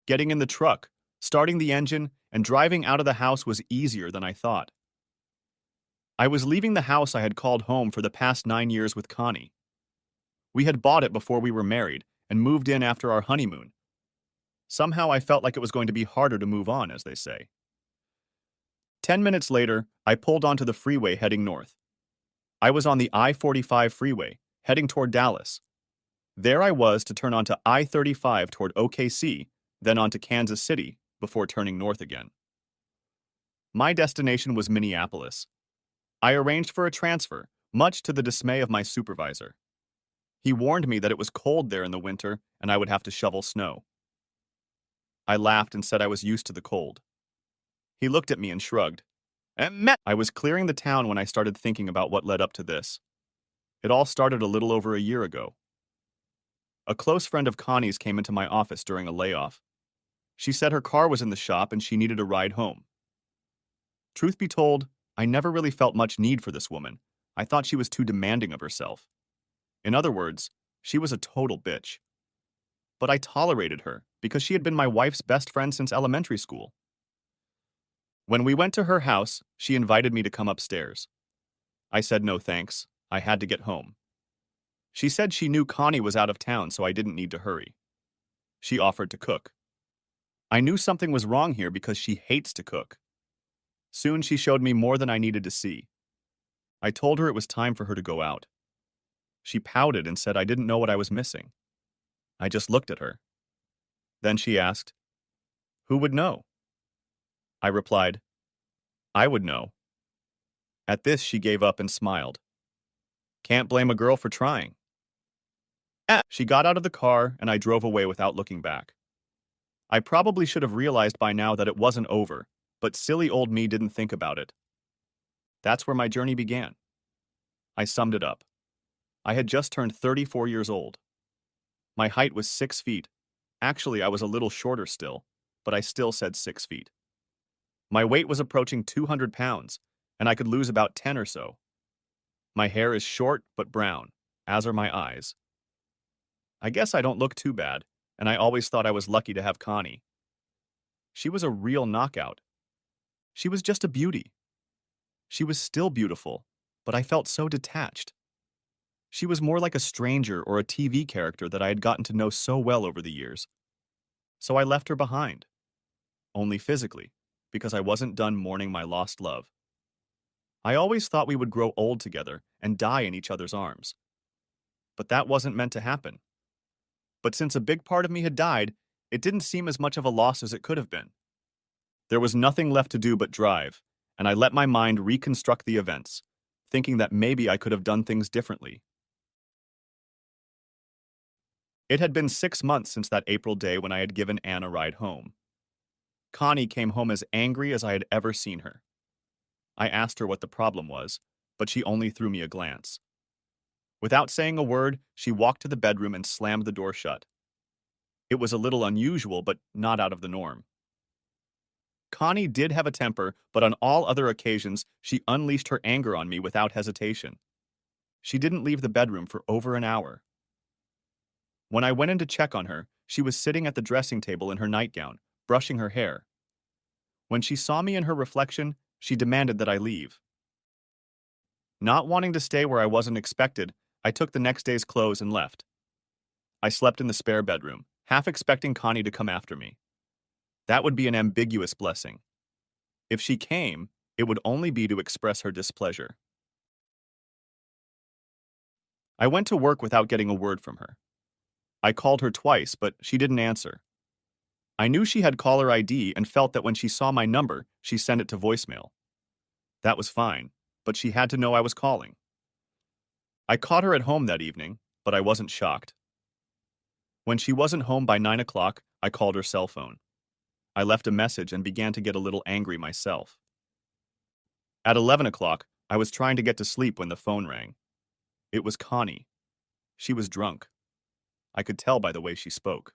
Getting in the truck, starting the engine, and driving out of the house was easier than I thought. I was leaving the house I had called home for the past 9 years with Connie. We had bought it before we were married and moved in after our honeymoon. Somehow I felt like it was going to be harder to move on, as they say. 10 minutes later, I pulled onto the freeway heading north. I was on the I-45 freeway, heading toward Dallas. There I was to turn onto I-35 toward OKC, then onto Kansas City, before turning north again. My destination was Minneapolis. I arranged for a transfer, much to the dismay of my supervisor. He warned me that it was cold there in the winter and I would have to shovel snow. I laughed and said I was used to the cold. He looked at me and shrugged. I was clearing the town when I started thinking about what led up to this. It all started a little over a year ago. A close friend of Connie's came into my office during a layoff. She said her car was in the shop and she needed a ride home. Truth be told, I never really felt much need for this woman. I thought she was too demanding of herself. In other words, she was a total bitch. But I tolerated her because she had been my wife's best friend since elementary school. When we went to her house, she invited me to come upstairs. I said no thanks. I had to get home. She said she knew Connie was out of town, so I didn't need to hurry. She offered to cook. I knew something was wrong here because she hates to cook. Soon she showed me more than I needed to see. I told her it was time for her to go out. She pouted and said I didn't know what I was missing. I just looked at her. Then she asked, "Who would know?" I replied, "I would know." At this, she gave up and smiled. Can't blame a girl for trying. She got out of the car and I drove away without looking back. I probably should have realized by now that it wasn't over, but silly old me didn't think about it. That's where my journey began. I summed it up. I had just turned 34 years old. My height was 6 feet. Actually, I was a little shorter still, but I still said 6 feet. My weight was approaching 200 pounds, and I could lose about 10 or so. My hair is short but brown, as are my eyes. I guess I don't look too bad, and I always thought I was lucky to have Connie. She was a real knockout. She was just a beauty. She was still beautiful, but I felt so detached. She was more like a stranger or a TV character that I had gotten to know so well over the years. So I left her behind. Only physically, because I wasn't done mourning my lost love. I always thought we would grow old together and die in each other's arms. But that wasn't meant to happen. But since a big part of me had died, it didn't seem as much of a loss as it could have been. There was nothing left to do but drive, and I let my mind reconstruct the events, thinking that maybe I could have done things differently. It had been 6 months since that April day when I had given Anne a ride home. Connie came home as angry as I had ever seen her. I asked her what the problem was, but she only threw me a glance. Without saying a word, she walked to the bedroom and slammed the door shut. It was a little unusual, but not out of the norm. Connie did have a temper, but on all other occasions, she unleashed her anger on me without hesitation. She didn't leave the bedroom for over an hour. When I went in to check on her, she was sitting at the dressing table in her nightgown, brushing her hair. When she saw me in her reflection, she demanded that I leave. Not wanting to stay where I wasn't expected, I took the next day's clothes and left. I slept in the spare bedroom, half expecting Connie to come after me. That would be an ambiguous blessing. If she came, it would only be to express her displeasure. I went to work without getting a word from her. I called her twice, but she didn't answer. I knew she had caller ID and felt that when she saw my number, she sent it to voicemail. That was fine, but she had to know I was calling. I caught her at home that evening, but I wasn't shocked. When she wasn't home by 9 o'clock, I called her cell phone. I left a message and began to get a little angry myself. At 11 o'clock, I was trying to get to sleep when the phone rang. It was Connie. She was drunk. I could tell by the way she spoke.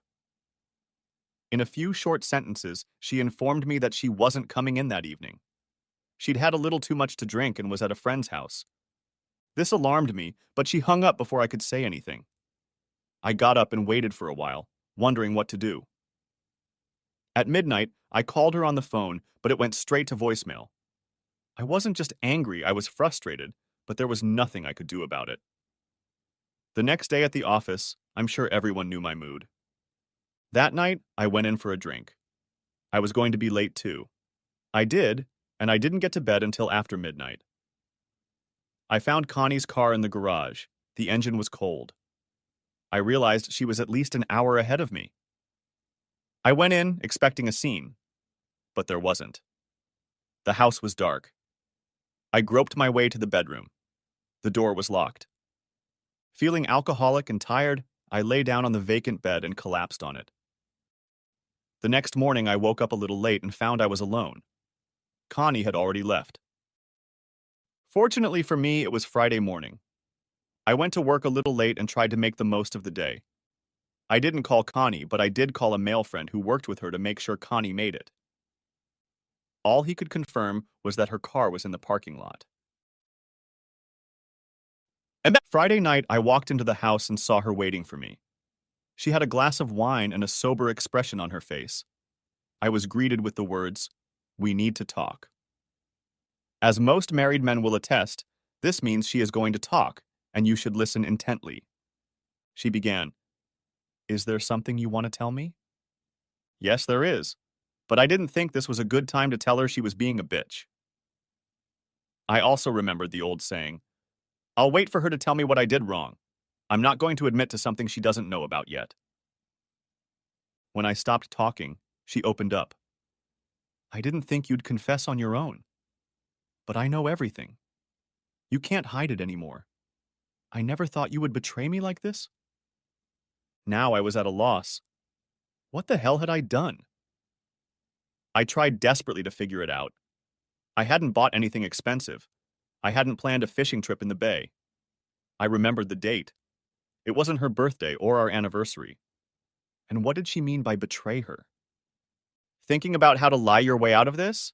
In a few short sentences, she informed me that she wasn't coming in that evening. She'd had a little too much to drink and was at a friend's house. This alarmed me, but she hung up before I could say anything. I got up and waited for a while, wondering what to do. At midnight, I called her on the phone, but it went straight to voicemail. I wasn't just angry, I was frustrated, but there was nothing I could do about it. The next day at the office, I'm sure everyone knew my mood. That night, I went in for a drink. I was going to be late too. I did, and I didn't get to bed until after midnight. I found Connie's car in the garage. The engine was cold. I realized she was at least an hour ahead of me. I went in, expecting a scene, but there wasn't. The house was dark. I groped my way to the bedroom. The door was locked. Feeling alcoholic and tired, I lay down on the vacant bed and collapsed on it. The next morning, I woke up a little late and found I was alone. Connie had already left. Fortunately for me, it was Friday morning. I went to work a little late and tried to make the most of the day. I didn't call Connie, but I did call a male friend who worked with her to make sure Connie made it. All he could confirm was that her car was in the parking lot. And that Friday night, I walked into the house and saw her waiting for me. She had a glass of wine and a sober expression on her face. I was greeted with the words, "We need to talk." As most married men will attest, this means she is going to talk, and you should listen intently. She began, "Is there something you want to tell me?" "Yes, there is. But I didn't think this was a good time to tell her she was being a bitch." I also remembered the old saying, "I'll wait for her to tell me what I did wrong. I'm not going to admit to something she doesn't know about yet." When I stopped talking, she opened up. "I didn't think you'd confess on your own. But I know everything. You can't hide it anymore. I never thought you would betray me like this." Now I was at a loss. What the hell had I done? I tried desperately to figure it out. I hadn't bought anything expensive. I hadn't planned a fishing trip in the bay. I remembered the date. It wasn't her birthday or our anniversary. And what did she mean by betray her? Thinking about how to lie your way out of this?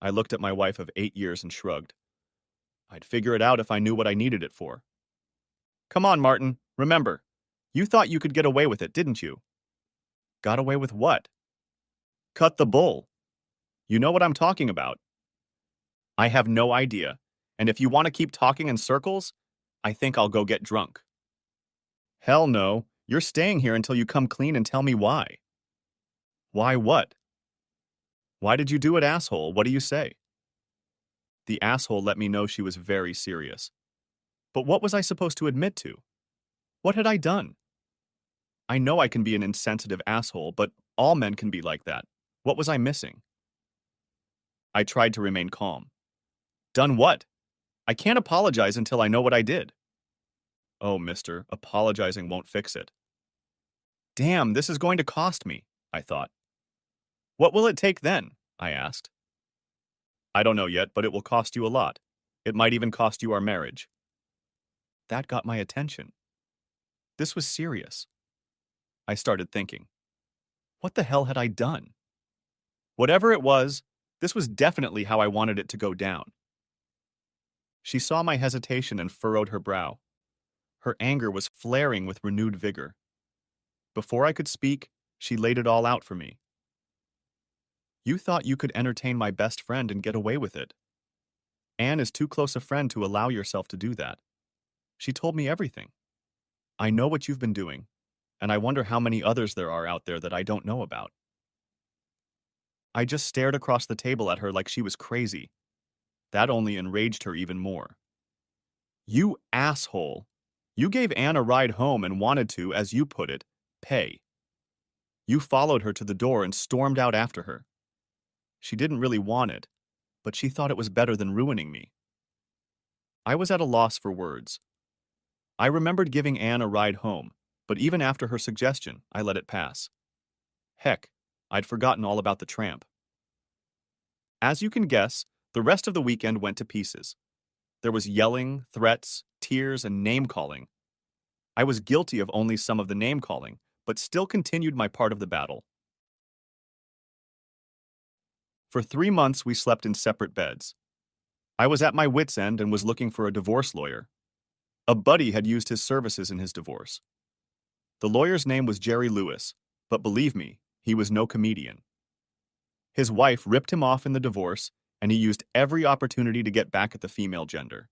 I looked at my wife of 8 years and shrugged. I'd figure it out if I knew what I needed it for. "Come on, Martin. Remember, you thought you could get away with it, didn't you?" "Got away with what?" "Cut the bull. You know what I'm talking about." "I have no idea. And if you want to keep talking in circles, I think I'll go get drunk." "Hell no. You're staying here until you come clean and tell me why." "Why what?" "Why did you do it, asshole? What do you say?" The asshole let me know she was very serious. But what was I supposed to admit to? What had I done? I know I can be an insensitive asshole, but all men can be like that. What was I missing? I tried to remain calm. "Done what? I can't apologize until I know what I did." "Oh, mister, apologizing won't fix it." "Damn, this is going to cost me," I thought. "What will it take then?" I asked. "I don't know yet, but it will cost you a lot. It might even cost you our marriage." That got my attention. This was serious. I started thinking. What the hell had I done? Whatever it was, this was definitely how I wanted it to go down. She saw my hesitation and furrowed her brow. Her anger was flaring with renewed vigor. Before I could speak, she laid it all out for me. "You thought you could entertain my best friend and get away with it. Anne is too close a friend to allow yourself to do that. She told me everything. I know what you've been doing, and I wonder how many others there are out there that I don't know about." I just stared across the table at her like she was crazy. That only enraged her even more. "You asshole. You gave Anne a ride home and wanted to, as you put it, pay. You followed her to the door and stormed out after her. She didn't really want it, but she thought it was better than ruining me." I was at a loss for words. I remembered giving Anne a ride home, but even after her suggestion, I let it pass. Heck, I'd forgotten all about the tramp. As you can guess, the rest of the weekend went to pieces. There was yelling, threats, tears, and name-calling. I was guilty of only some of the name-calling, but still continued my part of the battle. For 3 months, we slept in separate beds. I was at my wit's end and was looking for a divorce lawyer. A buddy had used his services in his divorce. The lawyer's name was Jerry Lewis, but believe me, He was no comedian. His wife ripped him off in the divorce, and he used every opportunity to get back at the female gender.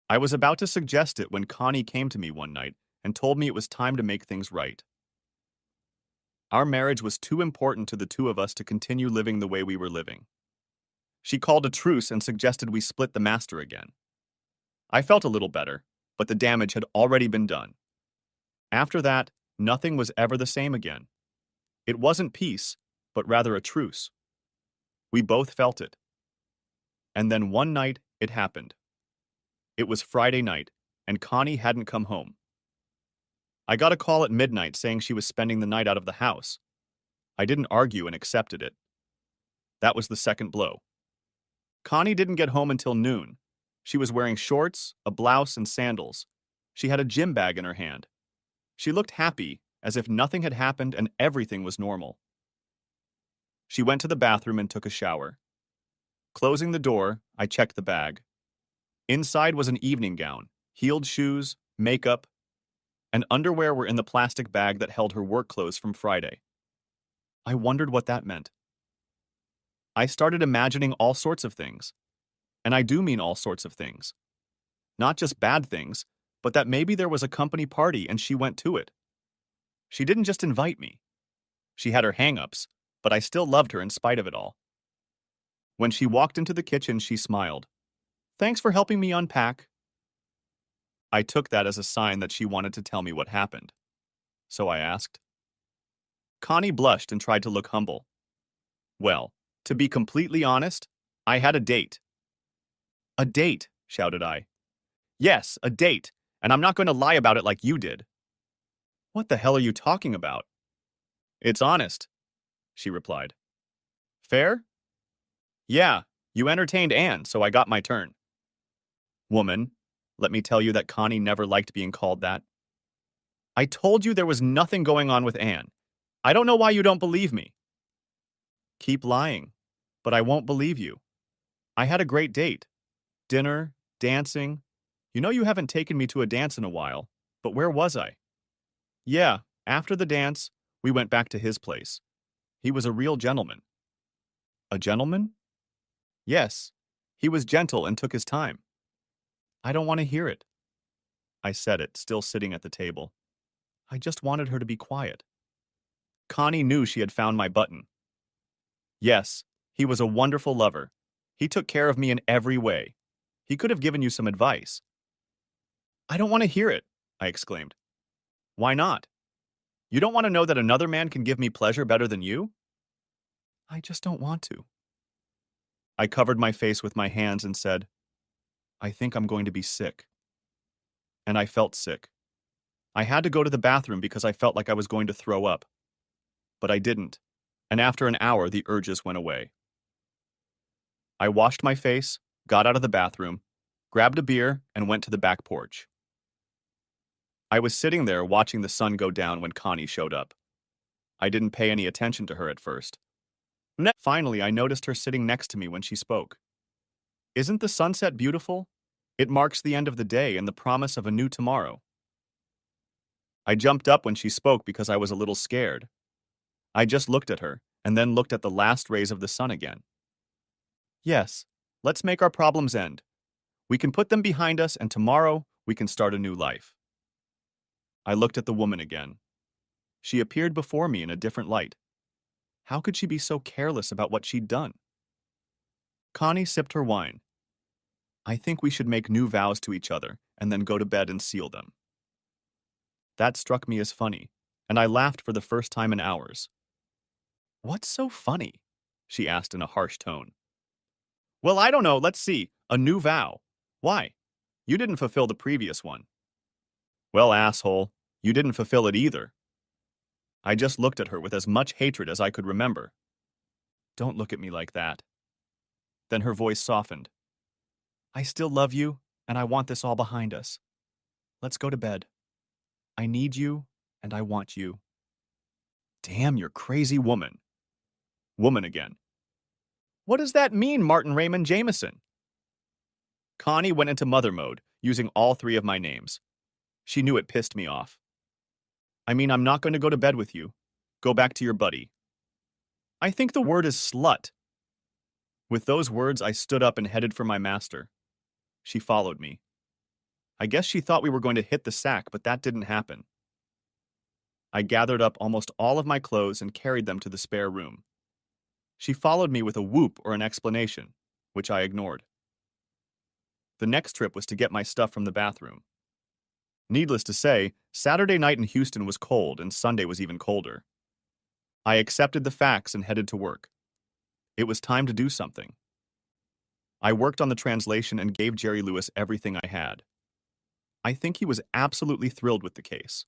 I was about to suggest it when Connie came to me one night and told me it was time to make things right. Our marriage was too important to the two of us to continue living the way we were living. She called a truce and suggested we split the master again. I felt a little better, but the damage had already been done. After that, nothing was ever the same again. It wasn't peace, but rather a truce. We both felt it. And then one night, it happened. It was Friday night, and Connie hadn't come home. I got a call at midnight saying she was spending the night out of the house. I didn't argue and accepted it. That was the second blow. Connie didn't get home until noon. She was wearing shorts, a blouse, and sandals. She had a gym bag in her hand. She looked happy, as if nothing had happened and everything was normal. She went to the bathroom and took a shower. Closing the door, I checked the bag. Inside was an evening gown, heeled shoes, makeup, and underwear were in the plastic bag that held her work clothes from Friday. I wondered what that meant. I started imagining all sorts of things. And I do mean all sorts of things. Not just bad things, but that maybe there was a company party and she went to it. She didn't just invite me. She had her hang-ups, but I still loved her in spite of it all. When she walked into the kitchen, she smiled. "Thanks for helping me unpack." I took that as a sign that she wanted to tell me what happened. So I asked. Connie blushed and tried to look humble. "Well, to be completely honest, I had a date." "A date," shouted I. "Yes, a date, and I'm not going to lie about it like you did." "What the hell are you talking about?" "It's honest," she replied. "Fair?" "Yeah, you entertained Anne, so I got my turn." "Woman, let me tell you that Connie never liked being called that." "I told you there was nothing going on with Anne. I don't know why you don't believe me." "Keep lying, but I won't believe you. I had a great date. Dinner, dancing. You know you haven't taken me to a dance in a while, but where was I?" "Yeah, after the dance, we went back to his place. He was a real gentleman." "A gentleman?" "Yes. He was gentle and took his time." "I don't want to hear it." I said it, still sitting at the table. I just wanted her to be quiet. Connie knew she had found my button. "Yes, he was a wonderful lover. He took care of me in every way. He could have given you some advice." "I don't want to hear it," I exclaimed. "Why not? You don't want to know that another man can give me pleasure better than you?" "I just don't want to." I covered my face with my hands and said, "I think I'm going to be sick." And I felt sick. I had to go to the bathroom because I felt like I was going to throw up. But I didn't, and after an hour the urges went away. I washed my face, got out of the bathroom, grabbed a beer, and went to the back porch. I was sitting there watching the sun go down when Connie showed up. I didn't pay any attention to her at first. Finally, I noticed her sitting next to me when she spoke. "Isn't the sunset beautiful? It marks the end of the day and the promise of a new tomorrow." I jumped up when she spoke because I was a little scared. I just looked at her, and then looked at the last rays of the sun again. "Yes, let's make our problems end. We can put them behind us, and tomorrow we can start a new life." I looked at the woman again. She appeared before me in a different light. How could she be so careless about what she'd done? Connie sipped her wine. "I think we should make new vows to each other and then go to bed and seal them." That struck me as funny, and I laughed for the first time in hours. "What's so funny?" she asked in a harsh tone. "Well, I don't know. Let's see. A new vow. Why? You didn't fulfill the previous one." "Well, asshole, you didn't fulfill it either." I just looked at her with as much hatred as I could remember. "Don't look at me like that." Then her voice softened. "I still love you, and I want this all behind us. Let's go to bed. I need you, and I want you." Damn, you're crazy woman. Woman again. "What does that mean, Martin Raymond Jameson?" Connie went into mother mode, using all three of my names. She knew it pissed me off. "I mean, I'm not going to go to bed with you. Go back to your buddy. I think the word is slut. With those words, I stood up and headed for my master. She followed me. I guess she thought we were going to hit the sack, but that didn't happen. I gathered up almost all of my clothes and carried them to the spare room. She followed me with a whoop or an explanation, which I ignored. The next trip was to get my stuff from the bathroom. Needless to say, Saturday night in Houston was cold and Sunday was even colder. I accepted the facts and headed to work. It was time to do something. I worked on the translation and gave Jerry Lewis everything I had. I think he was absolutely thrilled with the case.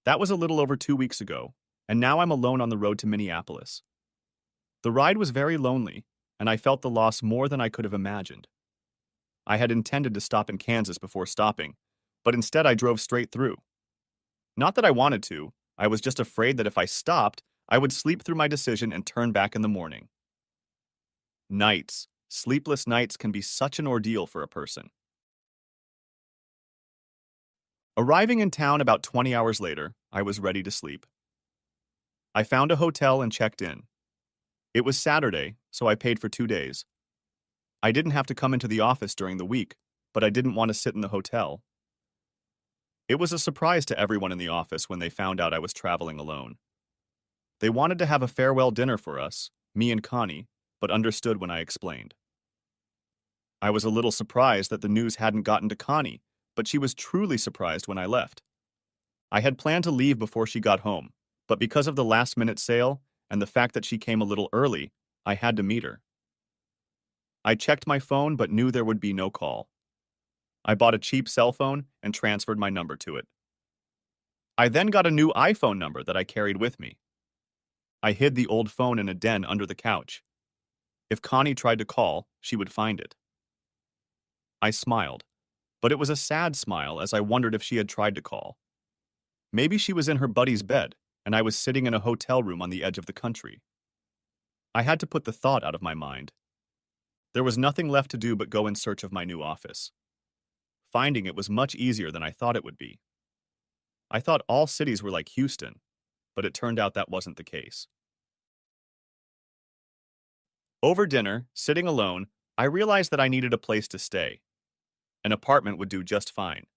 That was a little over 2 weeks ago, and now I'm alone on the road to Minneapolis. The ride was very lonely, and I felt the loss more than I could have imagined. I had intended to stop in Kansas before stopping, but instead I drove straight through. Not that I wanted to, I was just afraid that if I stopped, I would sleep through my decision and turn back in the morning. Sleepless nights can be such an ordeal for a person. Arriving in town about 20 hours later, I was ready to sleep. I found a hotel and checked in. It was Saturday, so I paid for 2 days. I didn't have to come into the office during the week, but I didn't want to sit in the hotel. It was a surprise to everyone in the office when they found out I was traveling alone. They wanted to have a farewell dinner for us, me and Connie, but understood when I explained. I was a little surprised that the news hadn't gotten to Connie, but she was truly surprised when I left. I had planned to leave before she got home, but because of the last-minute sale and the fact that she came a little early, I had to meet her. I checked my phone but knew there would be no call. I bought a cheap cell phone and transferred my number to it. I then got a new iPhone number that I carried with me. I hid the old phone in a den under the couch. If Connie tried to call, she would find it. I smiled, but it was a sad smile as I wondered if she had tried to call. Maybe she was in her buddy's bed, and I was sitting in a hotel room on the edge of the country. I had to put the thought out of my mind. There was nothing left to do but go in search of my new office. Finding it was much easier than I thought it would be. I thought all cities were like Houston, but it turned out that wasn't the case. Over dinner, sitting alone, I realized that I needed a place to stay. An apartment would do just fine,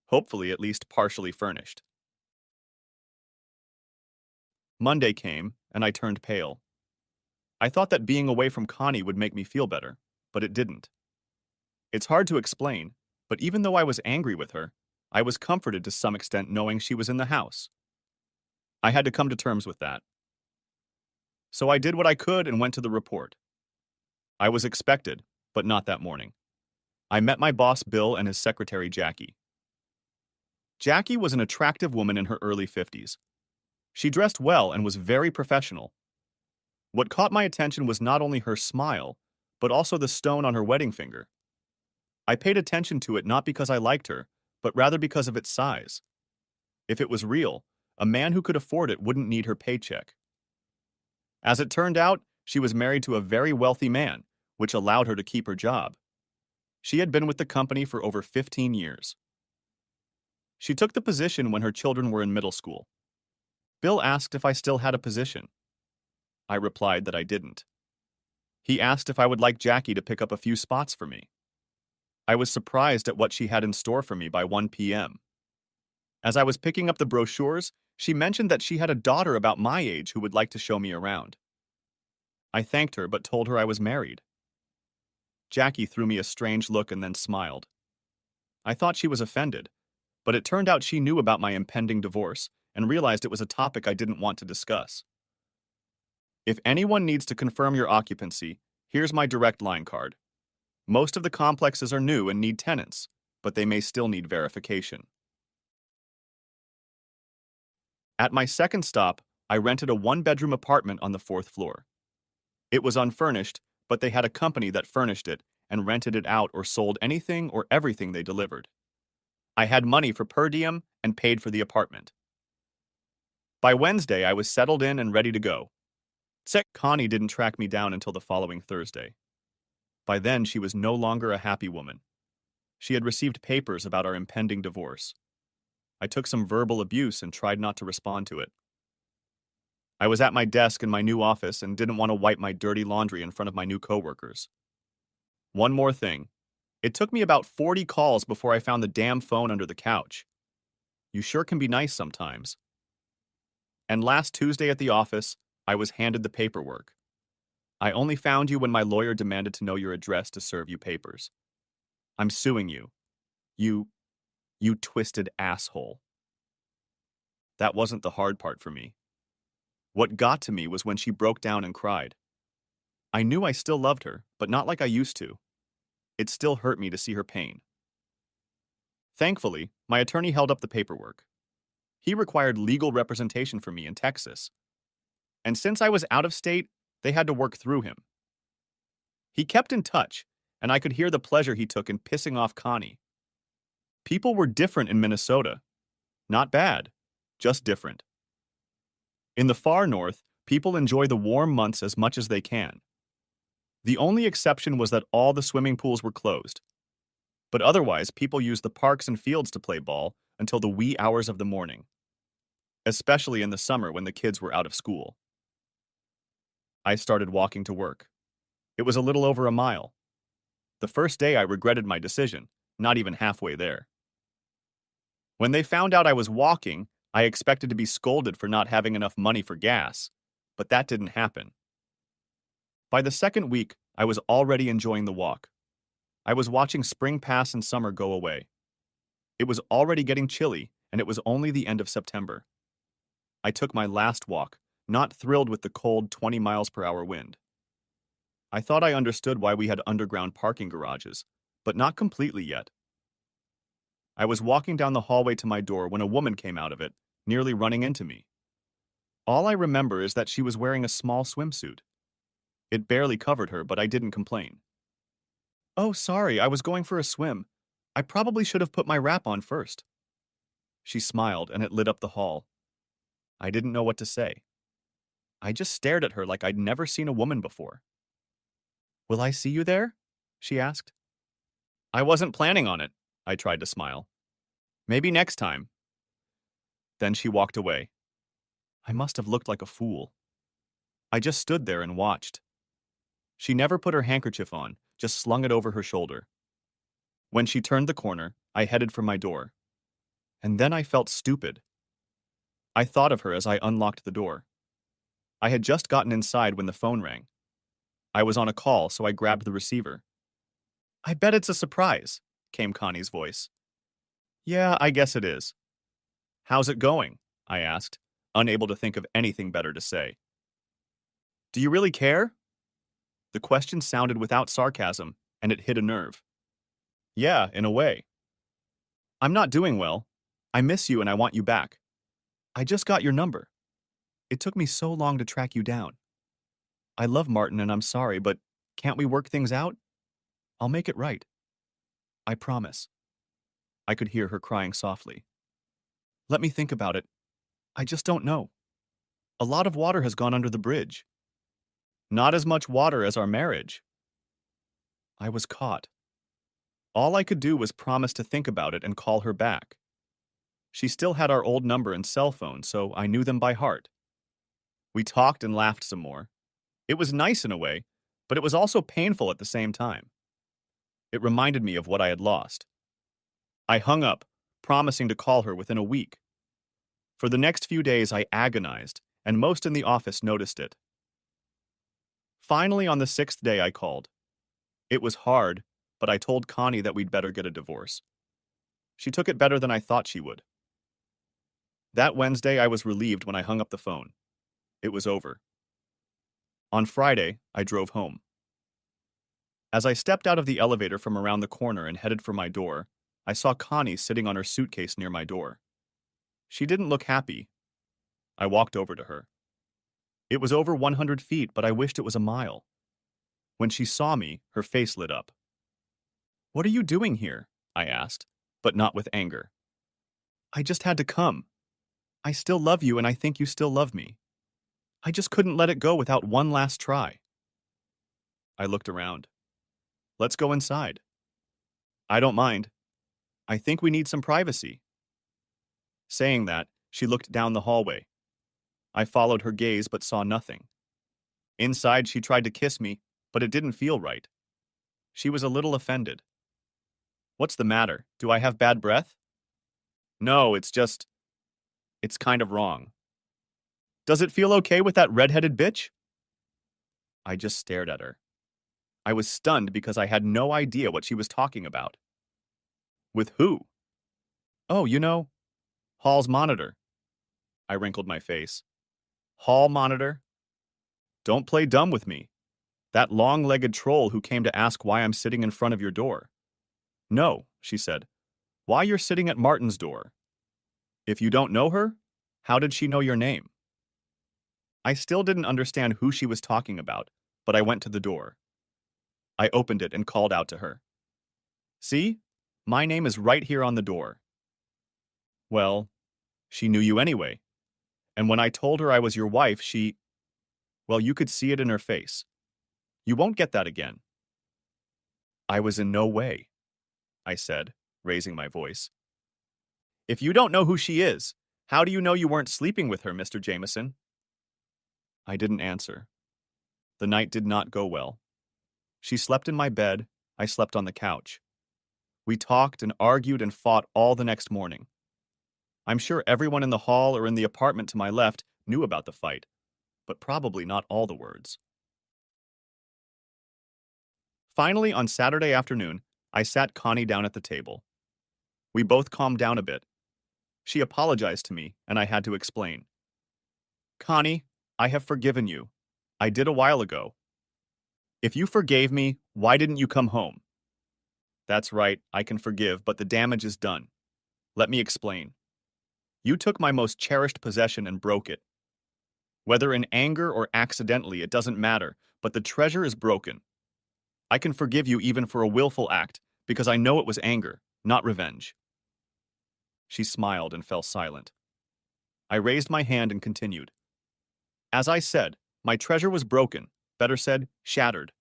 hopefully at least partially furnished. Monday came, and I turned pale. I thought that being away from Connie would make me feel better, but it didn't. It's hard to explain, but even though I was angry with her, I was comforted to some extent knowing she was in the house. I had to come to terms with that. So I did what I could and went to the report. I was expected, but not that morning. I met my boss Bill and his secretary Jackie. Jackie was an attractive woman in her early 50s. She dressed well and was very professional. What caught my attention was not only her smile, but also the stone on her wedding finger. I paid attention to it not because I liked her, but rather because of its size. If it was real, a man who could afford it wouldn't need her paycheck. As it turned out, she was married to a very wealthy man, which allowed her to keep her job. She had been with the company for over 15 years. She took the position when her children were in middle school. Bill asked if I still had a position. I replied that I didn't. He asked if I would like Jackie to pick up a few spots for me. I was surprised at what she had in store for me by 1 p.m. As I was picking up the brochures, she mentioned that she had a daughter about my age who would like to show me around. I thanked her but told her I was married. Jackie threw me a strange look and then smiled. I thought she was offended, but it turned out she knew about my impending divorce and realized it was a topic I didn't want to discuss. If anyone needs to confirm your occupancy, here's my direct line card. Most of the complexes are new and need tenants, but they may still need verification. At my second stop, I rented a one-bedroom apartment on the 4th floor. It was unfurnished, but they had a company that furnished it and rented it out or sold anything or everything they delivered. I had money for per diem and paid for the apartment. By Wednesday, I was settled in and ready to go. Connie didn't track me down until the following Thursday. By then, she was no longer a happy woman. She had received papers about our impending divorce. I took some verbal abuse and tried not to respond to it. I was at my desk in my new office and didn't want to wipe my dirty laundry in front of my new coworkers. One more thing. It took me about 40 calls before I found the damn phone under the couch. You sure can be nice sometimes. And last Tuesday at the office, I was handed the paperwork. I only found you when my lawyer demanded to know your address to serve you papers. I'm suing you. You, you twisted asshole. That wasn't the hard part for me. What got to me was when she broke down and cried. I knew I still loved her, but not like I used to. It still hurt me to see her pain. Thankfully, my attorney held up the paperwork. He required legal representation for me in Texas. And since I was out of state, they had to work through him. He kept in touch, and I could hear the pleasure he took in pissing off Connie. People were different in Minnesota. Not bad, just different. In the far north, people enjoy the warm months as much as they can. The only exception was that all the swimming pools were closed. But otherwise, people used the parks and fields to play ball until the wee hours of the morning, especially in the summer when the kids were out of school. I started walking to work. It was a little over a mile. The first day I regretted my decision, not even halfway there. When they found out I was walking, I expected to be scolded for not having enough money for gas, but that didn't happen. By the second week, I was already enjoying the walk. I was watching spring pass and summer go away. It was already getting chilly, and it was only the end of September. I took my last walk, not thrilled with the cold 20 miles per hour wind. I thought I understood why we had underground parking garages, but not completely yet. I was walking down the hallway to my door when a woman came out of it, nearly running into me. All I remember is that she was wearing a small swimsuit. It barely covered her, but I didn't complain. "Oh, sorry, I was going for a swim. I probably should have put my wrap on first." She smiled, and it lit up the hall. I didn't know what to say. I just stared at her like I'd never seen a woman before. "Will I see you there?" she asked. I wasn't planning on it, I tried to smile. "Maybe next time." Then she walked away. I must have looked like a fool. I just stood there and watched. She never put her handkerchief on, just slung it over her shoulder. When she turned the corner, I headed for my door. And then I felt stupid. I thought of her as I unlocked the door. I had just gotten inside when the phone rang. I was on a call, so I grabbed the receiver. "I bet it's a surprise," came Connie's voice. "Yeah, I guess it is." "How's it going?" I asked, unable to think of anything better to say. "Do you really care?" The question sounded without sarcasm, and it hit a nerve. "Yeah, in a way." "I'm not doing well. I miss you and I want you back. I just got your number. It took me so long to track you down. I love Martin and I'm sorry, but can't we work things out? I'll make it right. I promise." I could hear her crying softly. "Let me think about it. I just don't know. A lot of water has gone under the bridge." "Not as much water as our marriage." I was caught. All I could do was promise to think about it and call her back. She still had our old number and cell phone, so I knew them by heart. We talked and laughed some more. It was nice in a way, but it was also painful at the same time. It reminded me of what I had lost. I hung up, promising to call her within a week. For the next few days, I agonized, and most in the office noticed it. Finally, on the sixth day, I called. It was hard, but I told Connie that we'd better get a divorce. She took it better than I thought she would. That Wednesday, I was relieved when I hung up the phone. It was over. On Friday, I drove home. As I stepped out of the elevator from around the corner and headed for my door, I saw Connie sitting on her suitcase near my door. She didn't look happy. I walked over to her. It was over 100 feet, but I wished it was a mile. When she saw me, her face lit up. "What are you doing here?" I asked, but not with anger. "I just had to come. I still love you and I think you still love me. I just couldn't let it go without one last try." I looked around. "Let's go inside." "I don't mind. I think we need some privacy." Saying that, she looked down the hallway. I followed her gaze but saw nothing. Inside, she tried to kiss me, but it didn't feel right. She was a little offended. What's the matter? Do I have bad breath? No, it's kind of wrong. Does it feel okay with that redheaded bitch? I just stared at her. I was stunned because I had no idea what she was talking about. With who? Oh, Hall's monitor. I wrinkled my face. Hall monitor? Don't play dumb with me. That long-legged troll who came to ask why I'm sitting in front of your door. No, she said. Why you're sitting at Martin's door? If you don't know her, how did she know your name? I still didn't understand who she was talking about, but I went to the door. I opened it and called out to her. See? My name is right here on the door. Well, she knew you anyway. And when I told her I was your wife, well, you could see it in her face. You won't get that again. I was in no way, I said, raising my voice. If you don't know who she is, how do you know you weren't sleeping with her, Mr. Jameson? I didn't answer. The night did not go well. She slept in my bed, I slept on the couch. We talked and argued and fought all the next morning. I'm sure everyone in the hall or in the apartment to my left knew about the fight, but probably not all the words. Finally, on Saturday afternoon, I sat Connie down at the table. We both calmed down a bit. She apologized to me, and I had to explain. Connie, I have forgiven you. I did a while ago. If you forgave me, why didn't you come home? That's right, I can forgive, but the damage is done. Let me explain. You took my most cherished possession and broke it. Whether in anger or accidentally, it doesn't matter, but the treasure is broken. I can forgive you even for a willful act, because I know it was anger, not revenge. She smiled and fell silent. I raised my hand and continued. As I said, my treasure was broken, better said, shattered.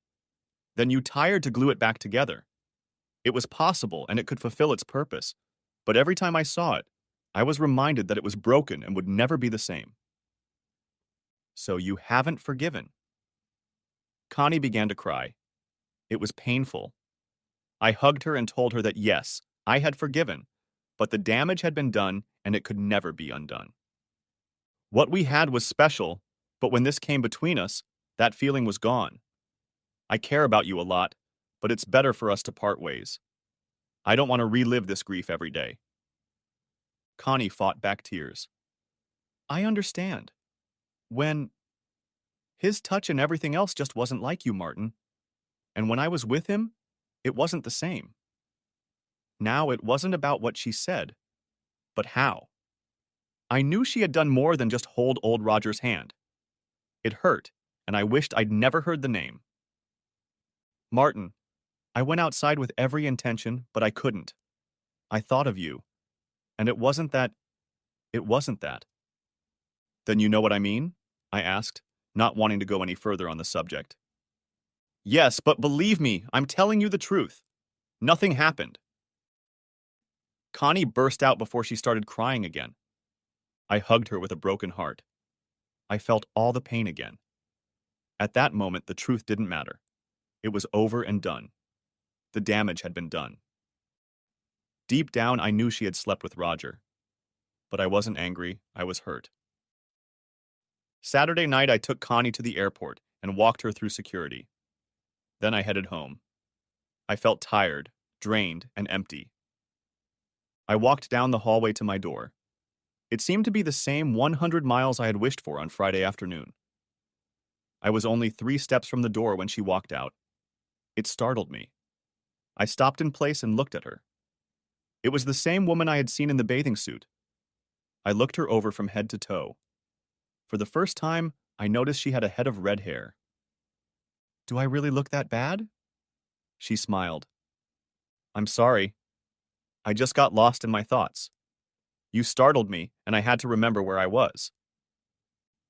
Then you tired to glue it back together. It was possible and it could fulfill its purpose, but every time I saw it, I was reminded that it was broken and would never be the same. So you haven't forgiven. Connie began to cry. It was painful. I hugged her and told her that yes, I had forgiven, but the damage had been done and it could never be undone. What we had was special, but when this came between us, that feeling was gone. I care about you a lot, but it's better for us to part ways. I don't want to relive this grief every day. Connie fought back tears. I understand. When his touch and everything else just wasn't like you, Martin. And when I was with him, it wasn't the same. Now it wasn't about what she said, but how. I knew she had done more than just hold old Roger's hand. It hurt, and I wished I'd never heard the name. Martin, I went outside with every intention, but I couldn't. I thought of you, and it wasn't that. Then you know what I mean? I asked, not wanting to go any further on the subject. Yes, but believe me, I'm telling you the truth. Nothing happened. Connie burst out before she started crying again. I hugged her with a broken heart. I felt all the pain again. At that moment, the truth didn't matter. It was over and done. The damage had been done. Deep down, I knew she had slept with Roger. But I wasn't angry, I was hurt. Saturday night, I took Connie to the airport and walked her through security. Then I headed home. I felt tired, drained, and empty. I walked down the hallway to my door. It seemed to be the same 100 miles I had wished for on Friday afternoon. I was only 3 steps from the door when she walked out. It startled me. I stopped in place and looked at her. It was the same woman I had seen in the bathing suit. I looked her over from head to toe. For the first time, I noticed she had a head of red hair. Do I really look that bad? She smiled. I'm sorry. I just got lost in my thoughts. You startled me, and I had to remember where I was.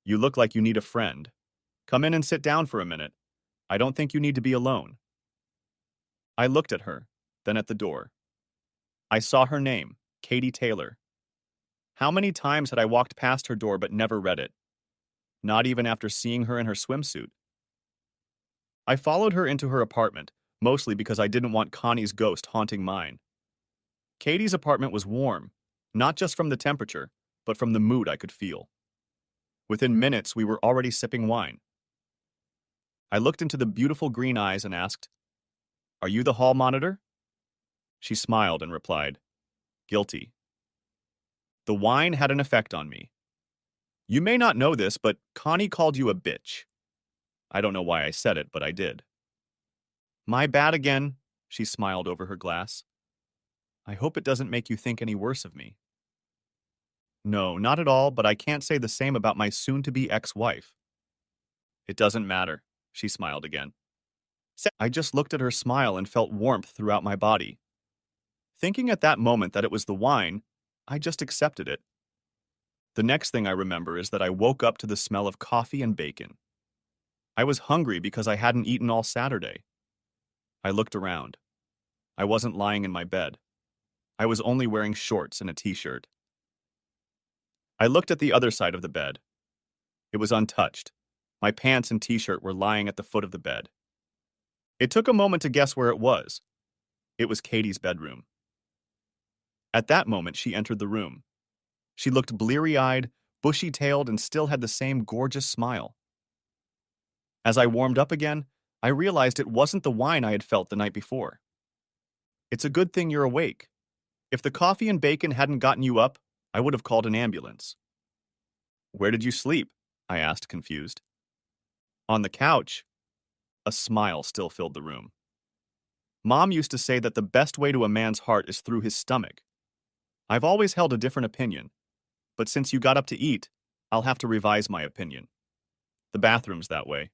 You look like you need a friend. Come in and sit down for a minute. I don't think you need to be alone. I looked at her, then at the door. I saw her name, Katie Taylor. How many times had I walked past her door but never read it? not even after seeing her in her swimsuit. I followed her into her apartment, mostly because I didn't want Connie's ghost haunting mine. Katie's apartment was warm, not just from the temperature, but from the mood I could feel. Within minutes, we were already sipping wine. I looked into the beautiful green eyes and asked, "Are you the hall monitor?" She smiled and replied, "Guilty." The wine had an effect on me. "You may not know this, but Connie called you a bitch." I don't know why I said it, but I did. "My bad again," she smiled over her glass. "I hope it doesn't make you think any worse of me." "No, not at all, but I can't say the same about my soon-to-be ex-wife." "It doesn't matter," she smiled again. I just looked at her smile and felt warmth throughout my body. Thinking at that moment that it was the wine, I just accepted it. The next thing I remember is that I woke up to the smell of coffee and bacon. I was hungry because I hadn't eaten all Saturday. I looked around. I wasn't lying in my bed. I was only wearing shorts and a t-shirt. I looked at the other side of the bed. It was untouched. My pants and t-shirt were lying at the foot of the bed. It took a moment to guess where it was. It was Katie's bedroom. At that moment, she entered the room. She looked bleary-eyed, bushy-tailed, and still had the same gorgeous smile. As I warmed up again, I realized it wasn't the wine I had felt the night before. "It's a good thing you're awake. If the coffee and bacon hadn't gotten you up, I would have called an ambulance." "Where did you sleep?" I asked, confused. "On the couch." A smile still filled the room. "Mom used to say that the best way to a man's heart is through his stomach. I've always held a different opinion, but since you got up to eat, I'll have to revise my opinion. The bathroom's that way.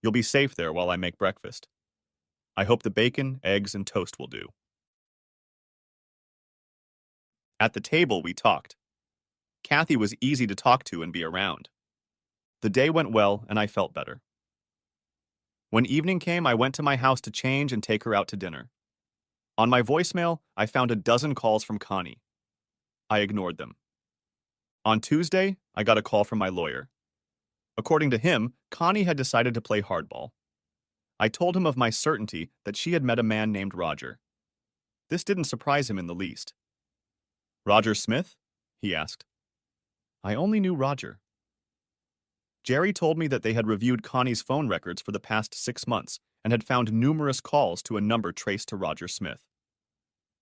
You'll be safe there while I make breakfast. I hope the bacon, eggs, and toast will do." At the table, we talked. Kathy was easy to talk to and be around. The day went well, and I felt better. When evening came, I went to my house to change and take her out to dinner. On my voicemail, I found a dozen calls from Connie. I ignored them. On Tuesday, I got a call from my lawyer. According to him, Connie had decided to play hardball. I told him of my certainty that she had met a man named Roger. This didn't surprise him in the least. "Roger Smith?" he asked. I only knew Roger. Jerry told me that they had reviewed Connie's phone records for the past 6 months and had found numerous calls to a number traced to Roger Smith.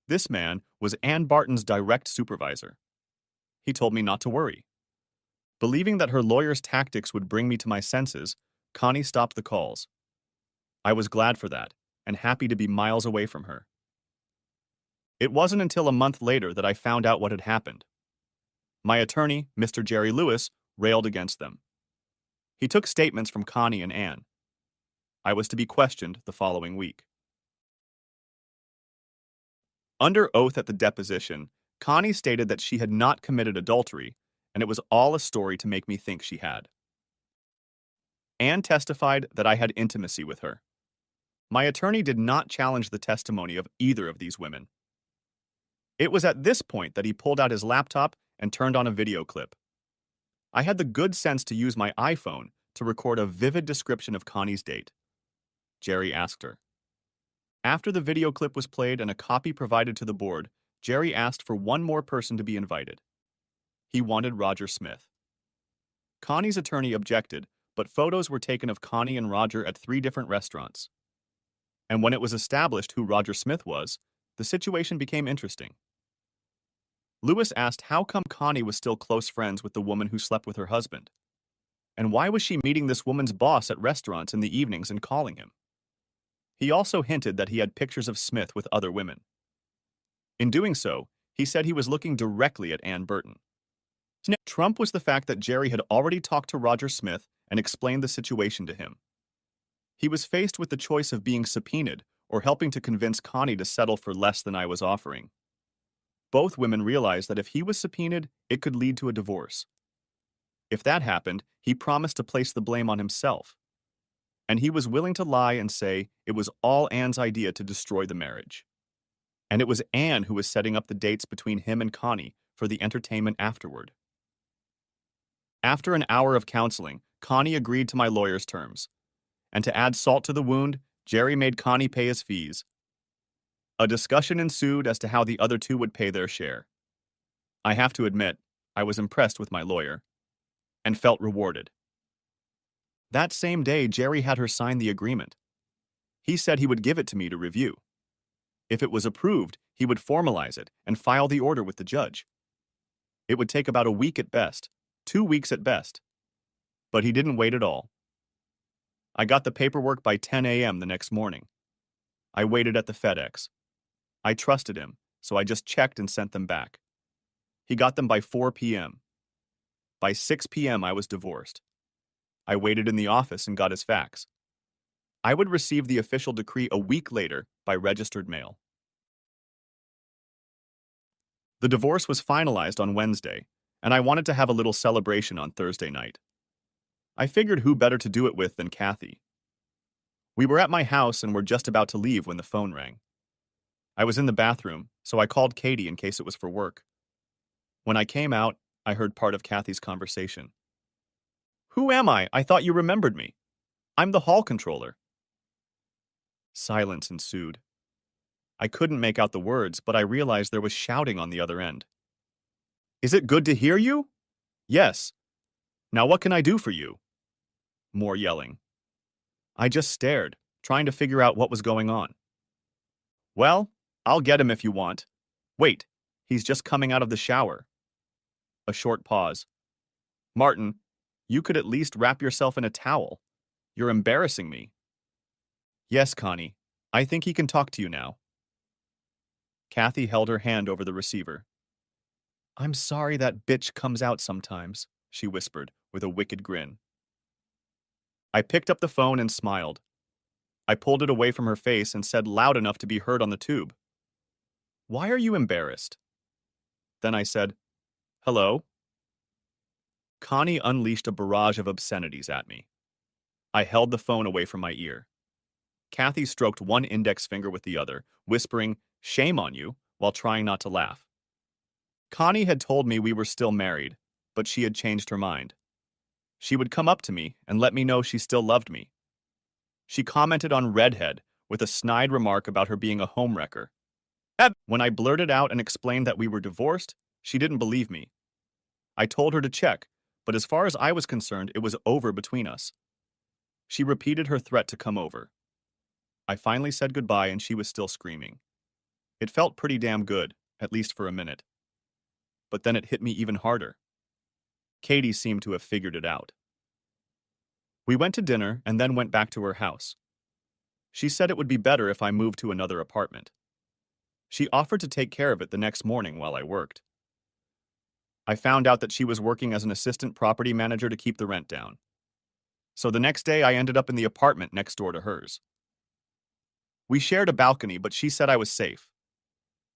This man was Ann Barton's direct supervisor. He told me not to worry. Believing that her lawyer's tactics would bring me to my senses, Connie stopped the calls. I was glad for that, and happy to be miles away from her. It wasn't until a month later that I found out what had happened. My attorney, Mr. Jerry Lewis, railed against them. He took statements from Connie and Ann. I was to be questioned the following week. Under oath at the deposition, Connie stated that she had not committed adultery, and it was all a story to make me think she had. Ann testified that I had intimacy with her. My attorney did not challenge the testimony of either of these women. It was at this point that he pulled out his laptop and turned on a video clip. I had the good sense to use my iPhone to record a vivid description of Connie's date. Jerry asked her. After the video clip was played and a copy provided to the board, Jerry asked for one more person to be invited. He wanted Roger Smith. Connie's attorney objected, but photos were taken of Connie and Roger at 3 different restaurants. And when it was established who Roger Smith was, the situation became interesting. Lewis asked how come Connie was still close friends with the woman who slept with her husband. And why was she meeting this woman's boss at restaurants in the evenings and calling him? He also hinted that he had pictures of Smith with other women. In doing so, he said he was looking directly at Ann Burton. Trump was the fact that Jerry had already talked to Roger Smith and explained the situation to him. He was faced with the choice of being subpoenaed or helping to convince Connie to settle for less than I was offering. Both women realized that if he was subpoenaed, it could lead to a divorce. If that happened, he promised to place the blame on himself. And he was willing to lie and say it was all Ann's idea to destroy the marriage. And it was Ann who was setting up the dates between him and Connie for the entertainment afterward. After an hour of counseling, Connie agreed to my lawyer's terms. And to add salt to the wound, Jerry made Connie pay his fees. A discussion ensued as to how the other two would pay their share. I have to admit, I was impressed with my lawyer and felt rewarded. That same day, Jerry had her sign the agreement. He said he would give it to me to review. If it was approved, he would formalize it and file the order with the judge. It would take about a week at best, 2 weeks at best. But he didn't wait at all. I got the paperwork by 10 a.m. the next morning. I waited at the FedEx. I trusted him, so I just checked and sent them back. He got them by 4 p.m. By 6 p.m. I was divorced. I waited in the office and got his fax. I would receive the official decree a week later by registered mail. The divorce was finalized on Wednesday, and I wanted to have a little celebration on Thursday night. I figured who better to do it with than Kathy. We were at my house and were just about to leave when the phone rang. I was in the bathroom, so I called Katie in case it was for work. When I came out, I heard part of Kathy's conversation. "Who am I? I thought you remembered me. I'm the hall controller." Silence ensued. I couldn't make out the words, but I realized there was shouting on the other end. "Is it good to hear you?" "Yes. Now what can I do for you?" More yelling. I just stared, trying to figure out what was going on. "Well, I'll get him if you want. Wait, he's just coming out of the shower." A short pause. "Martin, you could at least wrap yourself in a towel. You're embarrassing me." "Yes, Connie, I think he can talk to you now." Kathy held her hand over the receiver. "I'm sorry that bitch comes out sometimes," she whispered with a wicked grin. I picked up the phone and smiled. I pulled it away from her face and said loud enough to be heard on the tube, "Why are you embarrassed?" Then I said, "Hello?" Connie unleashed a barrage of obscenities at me. I held the phone away from my ear. Kathy stroked one index finger with the other, whispering, "Shame on you," while trying not to laugh. Connie had told me we were still married, but she had changed her mind. She would come up to me and let me know she still loved me. She commented on Redhead with a snide remark about her being a homewrecker. When I blurted out and explained that we were divorced, she didn't believe me. I told her to check, but as far as I was concerned, it was over between us. She repeated her threat to come over. I finally said goodbye and she was still screaming. It felt pretty damn good, at least for a minute. But then it hit me even harder. Katie seemed to have figured it out. We went to dinner and then went back to her house. She said it would be better if I moved to another apartment. She offered to take care of it the next morning while I worked. I found out that she was working as an assistant property manager to keep the rent down. So the next day I ended up in the apartment next door to hers. We shared a balcony, but she said I was safe.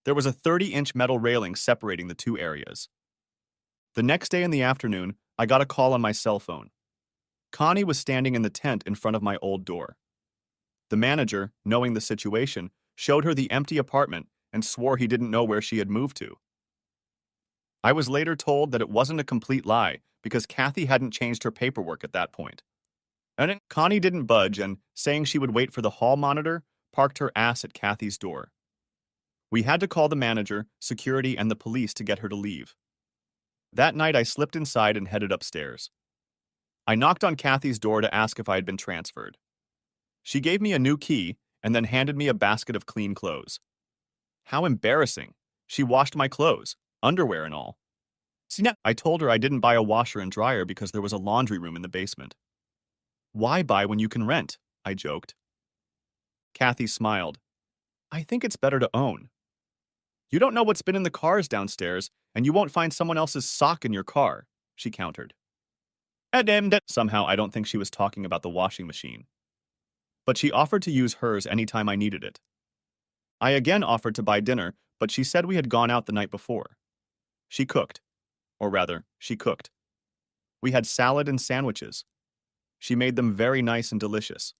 There was a 30-inch metal railing separating the two areas. The next day in the afternoon, I got a call on my cell phone. Connie was standing in the tent in front of my old door. The manager, knowing the situation, showed her the empty apartment and swore he didn't know where she had moved to. I was later told that it wasn't a complete lie because Kathy hadn't changed her paperwork at that point. And Connie didn't budge and, saying she would wait for the hall monitor, parked her ass at Kathy's door. We had to call the manager, security, and the police to get her to leave. That night I slipped inside and headed upstairs. I knocked on Kathy's door to ask if I had been transferred. She gave me a new key and then handed me a basket of clean clothes. How embarrassing. She washed my clothes, underwear and all. See, now, I told her I didn't buy a washer and dryer because there was a laundry room in the basement. "Why buy when you can rent?" I joked. Kathy smiled. "I think it's better to own. You don't know what's been in the cars downstairs, and you won't find someone else's sock in your car," she countered. Somehow I don't think she was talking about the washing machine. But she offered to use hers anytime I needed it. I again offered to buy dinner, but she said we had gone out the night before. She cooked. Or rather, she cooked. We had salad and sandwiches. She made them very nice and delicious.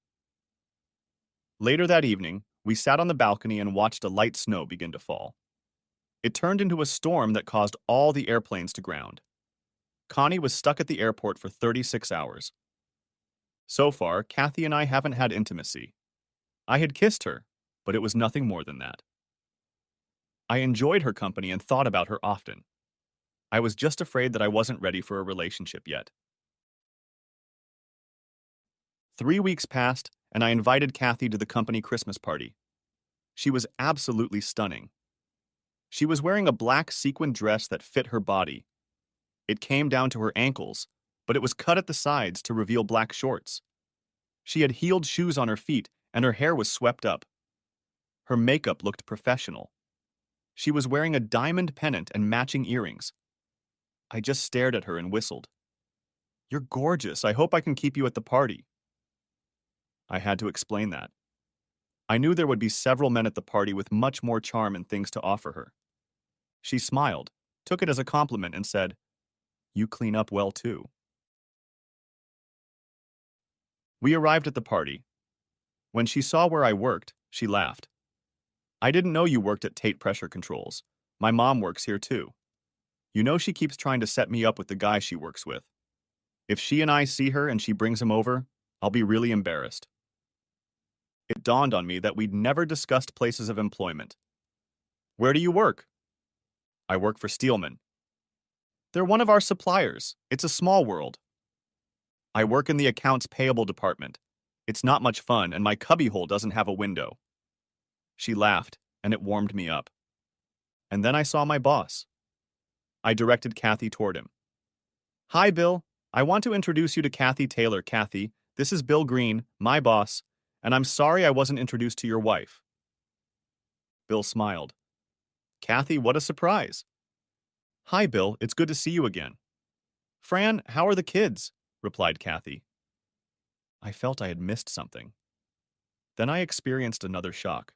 Later that evening, we sat on the balcony and watched a light snow begin to fall. It turned into a storm that caused all the airplanes to ground. Connie was stuck at the airport for 36 hours. So far, Kathy and I haven't had intimacy. I had kissed her, but it was nothing more than that. I enjoyed her company and thought about her often. I was just afraid that I wasn't ready for a relationship yet. 3 weeks passed, and I invited Kathy to the company Christmas party. She was absolutely stunning. She was wearing a black sequin dress that fit her body. It came down to her ankles, but it was cut at the sides to reveal black shorts. She had heeled shoes on her feet, and her hair was swept up. Her makeup looked professional. She was wearing a diamond pennant and matching earrings. I just stared at her and whistled. "You're gorgeous. I hope I can keep you at the party." I had to explain that. I knew there would be several men at the party with much more charm and things to offer her. She smiled, took it as a compliment, and said, "You clean up well too." We arrived at the party. When she saw where I worked, she laughed. "I didn't know you worked at Tate Pressure Controls. My mom works here too. You know she keeps trying to set me up with the guy she works with. If she and I see her and she brings him over, I'll be really embarrassed." It dawned on me that we'd never discussed places of employment. "Where do you work?" "I work for Steelman." "They're one of our suppliers. It's a small world." "I work in the accounts payable department. It's not much fun, and my cubbyhole doesn't have a window." She laughed, and it warmed me up. And then I saw my boss. I directed Kathy toward him. "Hi, Bill. I want to introduce you to Kathy Taylor. Kathy, this is Bill Green, my boss, and I'm sorry I wasn't introduced to your wife." Bill smiled. "Kathy, what a surprise." "Hi, Bill. It's good to see you again." "Fran, how are the kids?" replied Kathy. I felt I had missed something. Then I experienced another shock.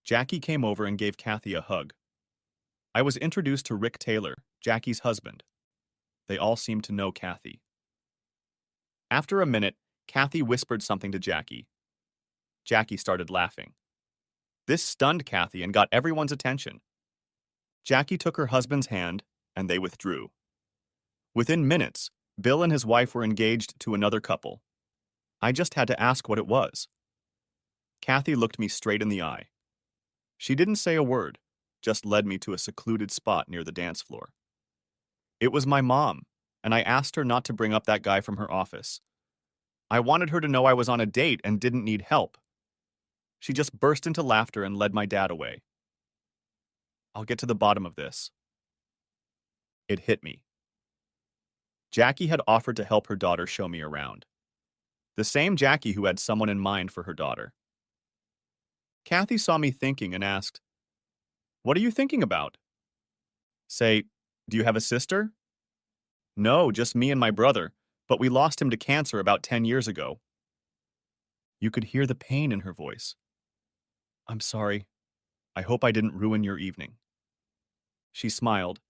Jackie came over and gave Kathy a hug. I was introduced to Rick Taylor, Jackie's husband. They all seemed to know Kathy. After a minute, Kathy whispered something to Jackie. Jackie started laughing. This stunned Kathy and got everyone's attention. Jackie took her husband's hand, and they withdrew. Within minutes, Bill and his wife were engaged to another couple. I just had to ask what it was. Kathy looked me straight in the eye. She didn't say a word, just led me to a secluded spot near the dance floor. It was my mom, and I asked her not to bring up that guy from her office. I wanted her to know I was on a date and didn't need help. She just burst into laughter and led my dad away. I'll get to the bottom of this. It hit me. Jackie had offered to help her daughter show me around. The same Jackie who had someone in mind for her daughter. Kathy saw me thinking and asked, "What are you thinking about?" Say, "Do you have a sister?" "No, just me and my brother, but we lost him to cancer about 10 years ago." You could hear the pain in her voice. "I'm sorry. I hope I didn't ruin your evening." She smiled.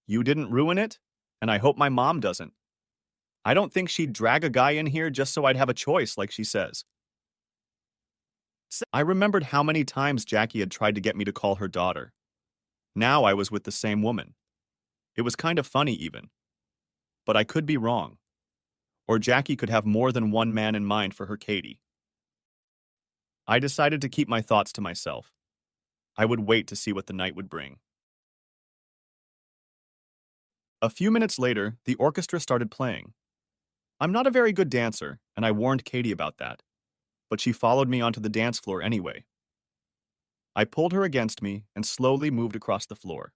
"You didn't ruin it, and I hope my mom doesn't. I don't think she'd drag a guy in here just so I'd have a choice, like she says." I remembered how many times Jackie had tried to get me to call her daughter. Now I was with the same woman. It was kind of funny even. But I could be wrong. Or Jackie could have more than one man in mind for her Katie. I decided to keep my thoughts to myself. I would wait to see what the night would bring. A few minutes later, the orchestra started playing. I'm not a very good dancer, and I warned Katie about that. But she followed me onto the dance floor anyway. I pulled her against me and slowly moved across the floor.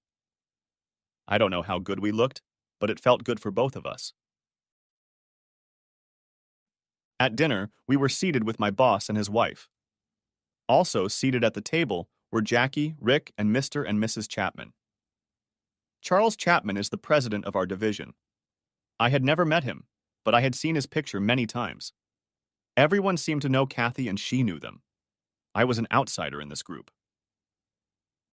I don't know how good we looked, but it felt good for both of us. At dinner, we were seated with my boss and his wife. Also seated at the table were Jackie, Rick, and Mr. and Mrs. Chapman. Charles Chapman is the president of our division. I had never met him, but I had seen his picture many times. Everyone seemed to know Kathy and she knew them. I was an outsider in this group.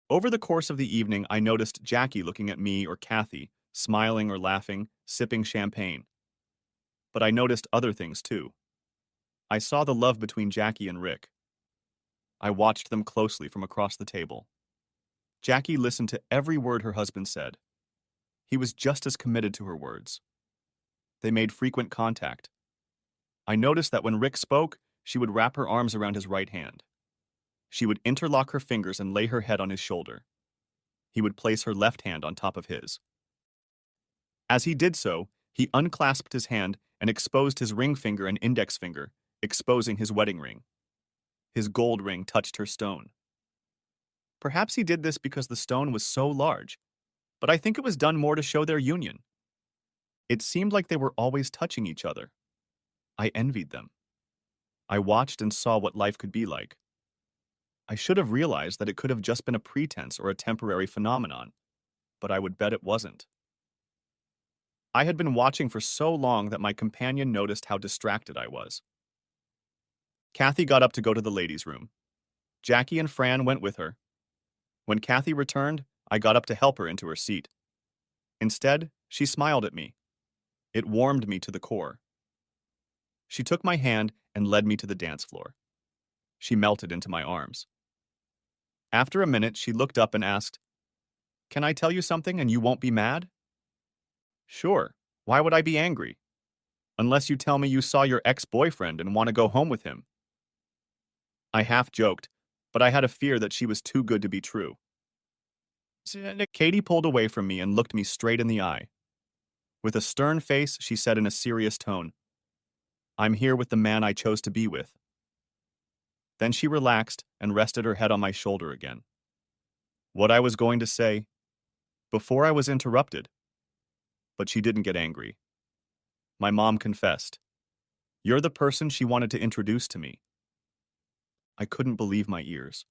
Over the course of the evening, I noticed Jackie looking at me or Kathy, smiling or laughing, sipping champagne. But I noticed other things too. I saw the love between Jackie and Rick. I watched them closely from across the table. Jackie listened to every word her husband said. He was just as committed to her words. They made frequent contact. I noticed that when Rick spoke, she would wrap her arms around his right hand. She would interlock her fingers and lay her head on his shoulder. He would place her left hand on top of his. As he did so, he unclasped his hand and exposed his ring finger and index finger, exposing his wedding ring. His gold ring touched her stone. Perhaps he did this because the stone was so large, but I think it was done more to show their union. It seemed like they were always touching each other. I envied them. I watched and saw what life could be like. I should have realized that it could have just been a pretense or a temporary phenomenon, but I would bet it wasn't. I had been watching for so long that my companion noticed how distracted I was. Kathy got up to go to the ladies' room. Jackie and Fran went with her. When Kathy returned, I got up to help her into her seat. Instead, she smiled at me. It warmed me to the core. She took my hand and led me to the dance floor. She melted into my arms. After a minute, she looked up and asked, "Can I tell you something and you won't be mad?" "Sure. Why would I be angry? Unless you tell me you saw your ex-boyfriend and want to go home with him." I half joked, but I had a fear that she was too good to be true. Katie pulled away from me and looked me straight in the eye. With a stern face, she said in a serious tone, "I'm here with the man I chose to be with." Then she relaxed and rested her head on my shoulder again. What I was going to say, before I was interrupted. But she didn't get angry. My mom confessed, "You're the person she wanted to introduce to me." I couldn't believe my ears.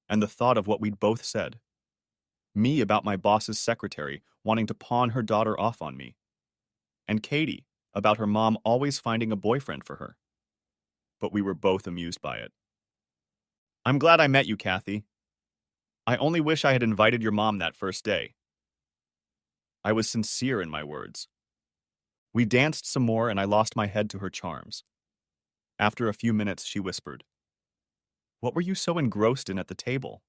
And the thought of what we'd both said. Me about my boss's secretary wanting to pawn her daughter off on me. And Katie about her mom always finding a boyfriend for her. But we were both amused by it. "I'm glad I met you, Kathy. I only wish I had invited your mom that first day." I was sincere in my words. We danced some more and I lost my head to her charms. After a few minutes, she whispered, "What were you so engrossed in at the table?"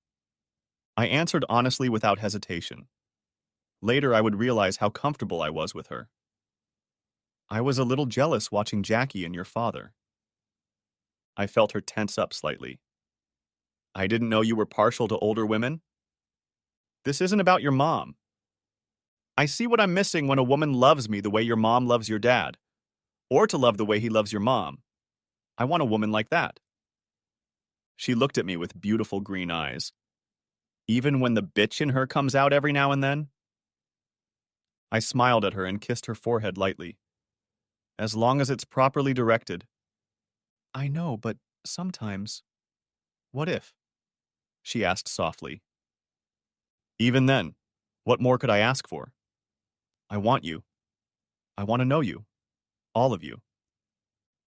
I answered honestly without hesitation. Later, I would realize how comfortable I was with her. "I was a little jealous watching Jackie and your father." I felt her tense up slightly. "I didn't know you were partial to older women." "This isn't about your mom. I see what I'm missing when a woman loves me the way your mom loves your dad, or to love the way he loves your mom. I want a woman like that." She looked at me with beautiful green eyes. "Even when the bitch in her comes out every now and then?" I smiled at her and kissed her forehead lightly. "As long as it's properly directed." "I know, but sometimes—" "What if?" she asked softly. "Even then, what more could I ask for? I want you. I want to know you. All of you.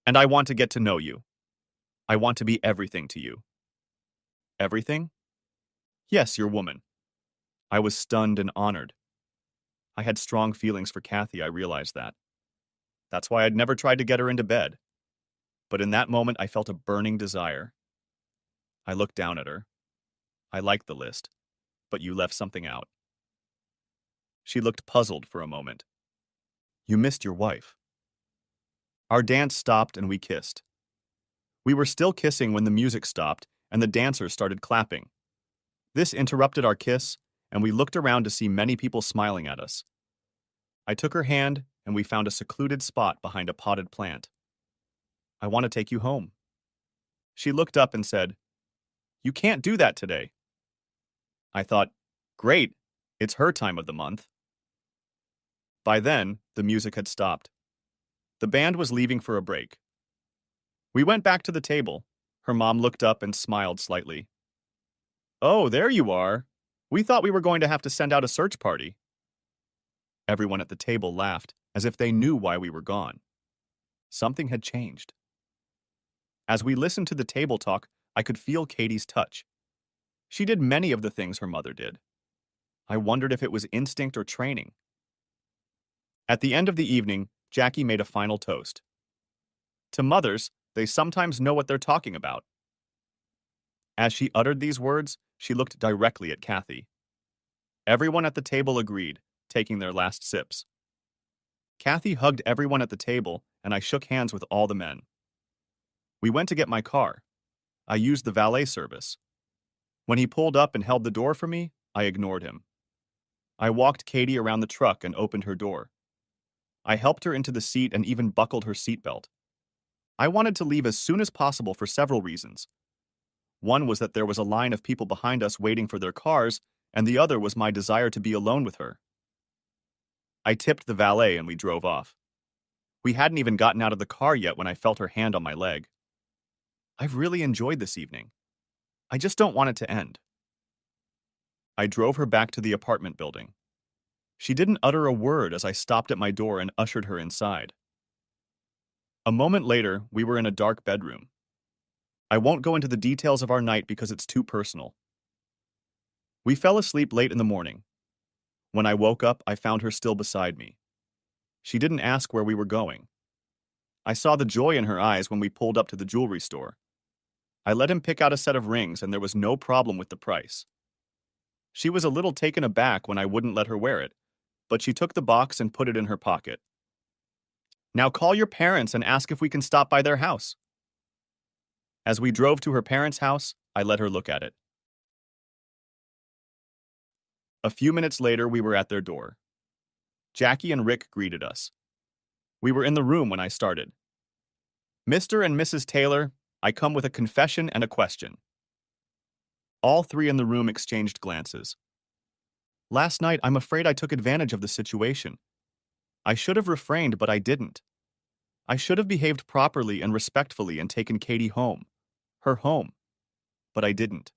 And I want to get to know you. I want to be everything to you." "Everything?" "Yes, your woman." I was stunned and honored. I had strong feelings for Kathy, I realized that. That's why I'd never tried to get her into bed. But in that moment, I felt a burning desire. I looked down at her. "I liked the list, but you left something out." She looked puzzled for a moment. "You missed your wife." Our dance stopped and we kissed. We were still kissing when the music stopped and the dancers started clapping. This interrupted our kiss, and we looked around to see many people smiling at us. I took her hand, and we found a secluded spot behind a potted plant. "I want to take you home." She looked up and said, "You can't do that today." I thought, great, it's her time of the month. By then, the music had stopped. The band was leaving for a break. We went back to the table. Her mom looked up and smiled slightly. "Oh, there you are. We thought we were going to have to send out a search party." Everyone at the table laughed, as if they knew why we were gone. Something had changed. As we listened to the table talk, I could feel Katie's touch. She did many of the things her mother did. I wondered if it was instinct or training. At the end of the evening, Jackie made a final toast. "To mothers, they sometimes know what they're talking about." As she uttered these words, she looked directly at Kathy. Everyone at the table agreed, taking their last sips. Kathy hugged everyone at the table, and I shook hands with all the men. We went to get my car. I used the valet service. When he pulled up and held the door for me, I ignored him. I walked Katie around the truck and opened her door. I helped her into the seat and even buckled her seatbelt. I wanted to leave as soon as possible for several reasons. One was that there was a line of people behind us waiting for their cars, and the other was my desire to be alone with her. I tipped the valet and we drove off. We hadn't even gotten out of the car yet when I felt her hand on my leg. I've really enjoyed this evening. I just don't want it to end. I drove her back to the apartment building. She didn't utter a word as I stopped at my door and ushered her inside. A moment later, we were in a dark bedroom. I won't go into the details of our night because it's too personal. We fell asleep late in the morning. When I woke up, I found her still beside me. She didn't ask where we were going. I saw the joy in her eyes when we pulled up to the jewelry store. I let him pick out a set of rings, and there was no problem with the price. She was a little taken aback when I wouldn't let her wear it, but she took the box and put it in her pocket. Now call your parents and ask if we can stop by their house. As we drove to her parents' house, I let her look at it. A few minutes later, we were at their door. Jackie and Rick greeted us. We were in the room when I started. Mr. and Mrs. Taylor, I come with a confession and a question. All three in the room exchanged glances. Last night, I'm afraid I took advantage of the situation. I should have refrained, but I didn't. I should have behaved properly and respectfully and taken Katie home. Her home. But I didn't.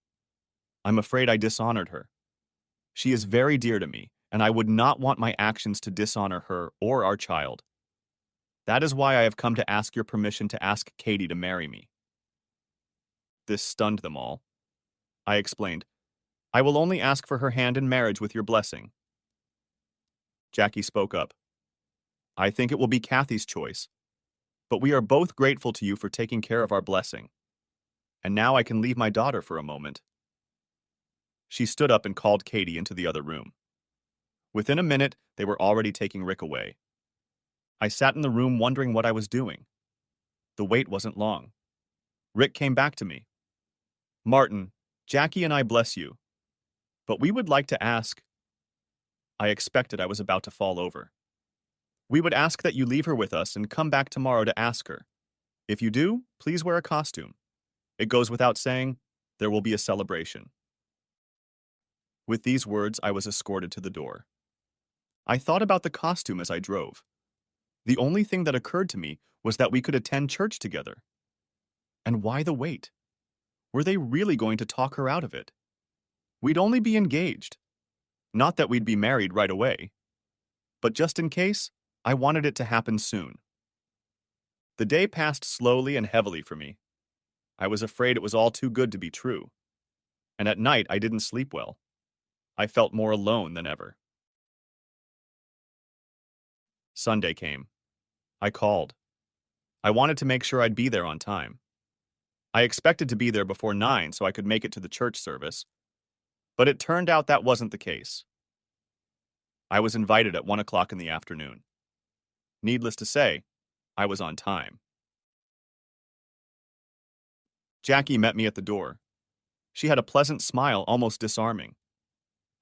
I'm afraid I dishonored her. She is very dear to me, and I would not want my actions to dishonor her or our child. That is why I have come to ask your permission to ask Katie to marry me. This stunned them all. I explained, I will only ask for her hand in marriage with your blessing. Jackie spoke up. I think it will be Kathy's choice, but we are both grateful to you for taking care of our blessing. And now I can leave my daughter for a moment. She stood up and called Katie into the other room. Within a minute, they were already taking Rick away. I sat in the room wondering what I was doing. The wait wasn't long. Rick came back to me. Martin, Jackie and I bless you, but we would like to ask. I expected I was about to fall over. We would ask that you leave her with us and come back tomorrow to ask her. If you do, please wear a costume. It goes without saying, there will be a celebration. With these words, I was escorted to the door. I thought about the costume as I drove. The only thing that occurred to me was that we could attend church together. And why the wait? Were they really going to talk her out of it? We'd only be engaged. Not that we'd be married right away. But just in case, I wanted it to happen soon. The day passed slowly and heavily for me. I was afraid it was all too good to be true. And at night, I didn't sleep well. I felt more alone than ever. Sunday came. I called. I wanted to make sure I'd be there on time. I expected to be there before 9 so I could make it to the church service, but it turned out that wasn't the case. I was invited at 1 o'clock in the afternoon. Needless to say, I was on time. Jackie met me at the door. She had a pleasant smile, almost disarming.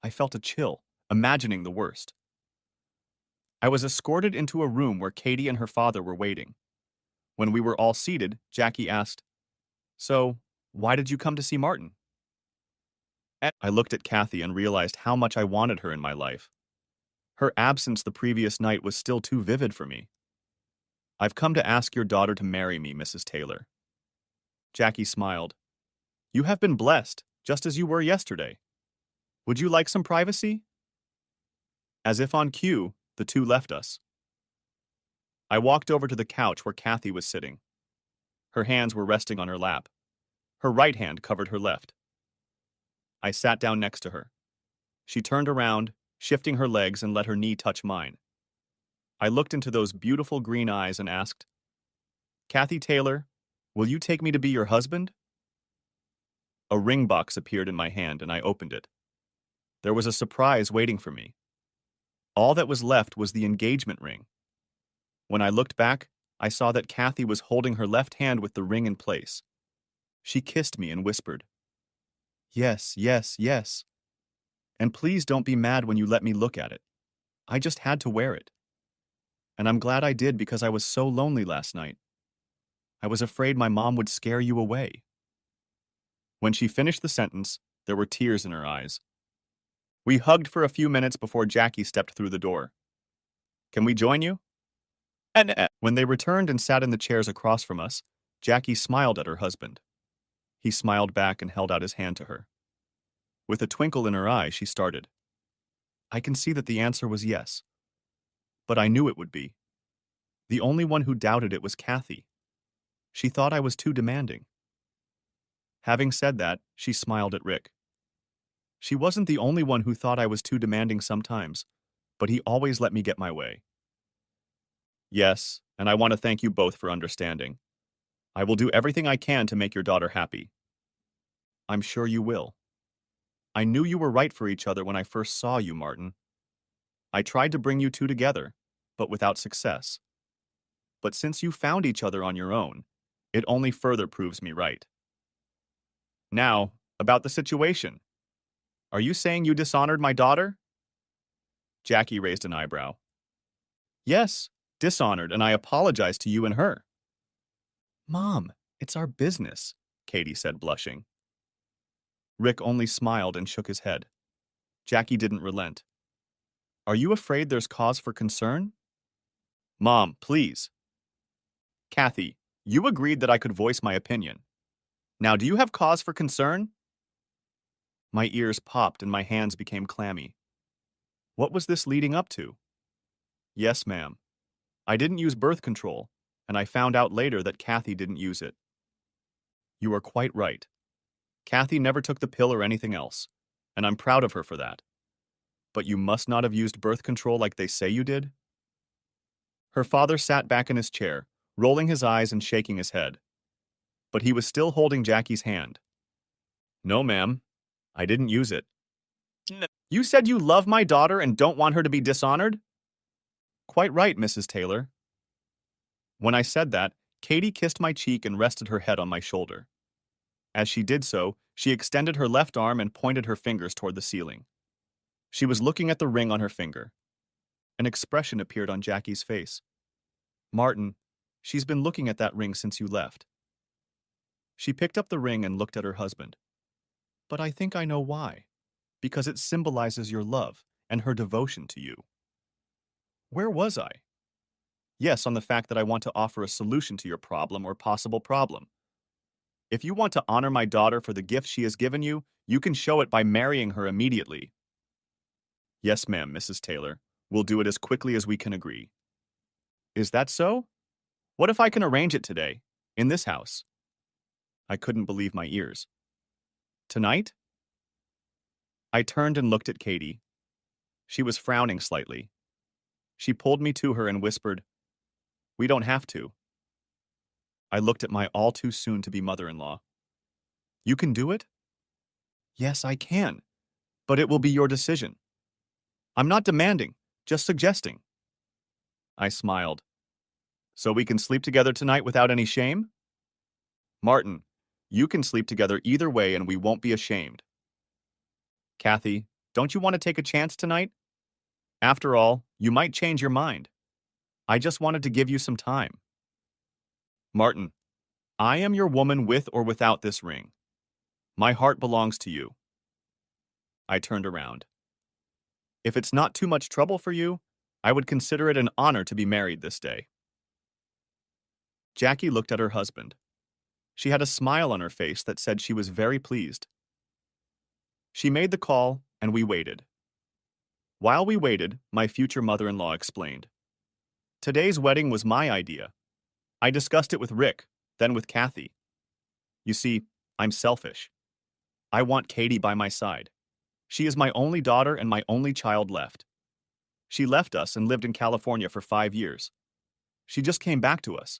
I felt a chill, imagining the worst. I was escorted into a room where Katie and her father were waiting. When we were all seated, Jackie asked, So, why did you come to see Martin? I looked at Kathy and realized how much I wanted her in my life. Her absence the previous night was still too vivid for me. I've come to ask your daughter to marry me, Mrs. Taylor. Jackie smiled. You have been blessed, just as you were yesterday. Would you like some privacy? As if on cue, the two left us. I walked over to the couch where Kathy was sitting. Her hands were resting on her lap. Her right hand covered her left. I sat down next to her. She turned around, shifting her legs, and let her knee touch mine. I looked into those beautiful green eyes and asked, Kathy Taylor, will you take me to be your husband? A ring box appeared in my hand and I opened it. There was a surprise waiting for me. All that was left was the engagement ring. When I looked back, I saw that Kathy was holding her left hand with the ring in place. She kissed me and whispered, "Yes, yes, yes. And please don't be mad when you let me look at it. I just had to wear it. And I'm glad I did because I was so lonely last night. I was afraid my mom would scare you away." When she finished the sentence, there were tears in her eyes. We hugged for a few minutes before Jackie stepped through the door. "Can we join you?" And when they returned and sat in the chairs across from us, Jackie smiled at her husband. He smiled back and held out his hand to her. With a twinkle in her eye, she started. I can see that the answer was yes. But I knew it would be. The only one who doubted it was Kathy. She thought I was too demanding. Having said that, she smiled at Rick. She wasn't the only one who thought I was too demanding sometimes, but he always let me get my way. Yes, and I want to thank you both for understanding. I will do everything I can to make your daughter happy. I'm sure you will. I knew you were right for each other when I first saw you, Martin. I tried to bring you two together, but without success. But since you found each other on your own, it only further proves me right. Now, about the situation. Are you saying you dishonored my daughter? Jackie raised an eyebrow. Yes, dishonored, and I apologize to you and her. Mom, it's our business, Katie said, blushing. Rick only smiled and shook his head. Jackie didn't relent. Are you afraid there's cause for concern? Mom, please. Kathy, you agreed that I could voice my opinion. Now, do you have cause for concern? My ears popped and my hands became clammy. What was this leading up to? Yes, ma'am. I didn't use birth control, and I found out later that Kathy didn't use it. You are quite right. Kathy never took the pill or anything else, and I'm proud of her for that. But you must not have used birth control like they say you did? Her father sat back in his chair, rolling his eyes and shaking his head. But he was still holding Jackie's hand. No, ma'am. I didn't use it. You said you love my daughter and don't want her to be dishonored? Quite right, Mrs. Taylor. When I said that, Katie kissed my cheek and rested her head on my shoulder. As she did so, she extended her left arm and pointed her fingers toward the ceiling. She was looking at the ring on her finger. An expression appeared on Jackie's face. Martin, she's been looking at that ring since you left. She picked up the ring and looked at her husband. But I think I know why. Because it symbolizes your love and her devotion to you. Where was I? Yes, on the fact that I want to offer a solution to your problem or possible problem. If you want to honor my daughter for the gift she has given you, you can show it by marrying her immediately. Yes, ma'am, Mrs. Taylor. We'll do it as quickly as we can agree. Is that so? What if I can arrange it today, in this house? I couldn't believe my ears. Tonight? I turned and looked at Katie. She was frowning slightly. She pulled me to her and whispered, We don't have to. I looked at my all-too-soon-to-be mother-in-law. You can do it? Yes, I can. But it will be your decision. I'm not demanding, just suggesting. I smiled. So we can sleep together tonight without any shame? Martin, you can sleep together either way and we won't be ashamed. Kathy, don't you want to take a chance tonight? After all, you might change your mind. I just wanted to give you some time. Martin, I am your woman with or without this ring. My heart belongs to you. I turned around. If it's not too much trouble for you, I would consider it an honor to be married this day. Jackie looked at her husband. She had a smile on her face that said she was very pleased. She made the call, and we waited. While we waited, my future mother-in-law explained. Today's wedding was my idea. I discussed it with Rick, then with Kathy. You see, I'm selfish. I want Katie by my side. She is my only daughter and my only child left. She left us and lived in California for 5 years. She just came back to us.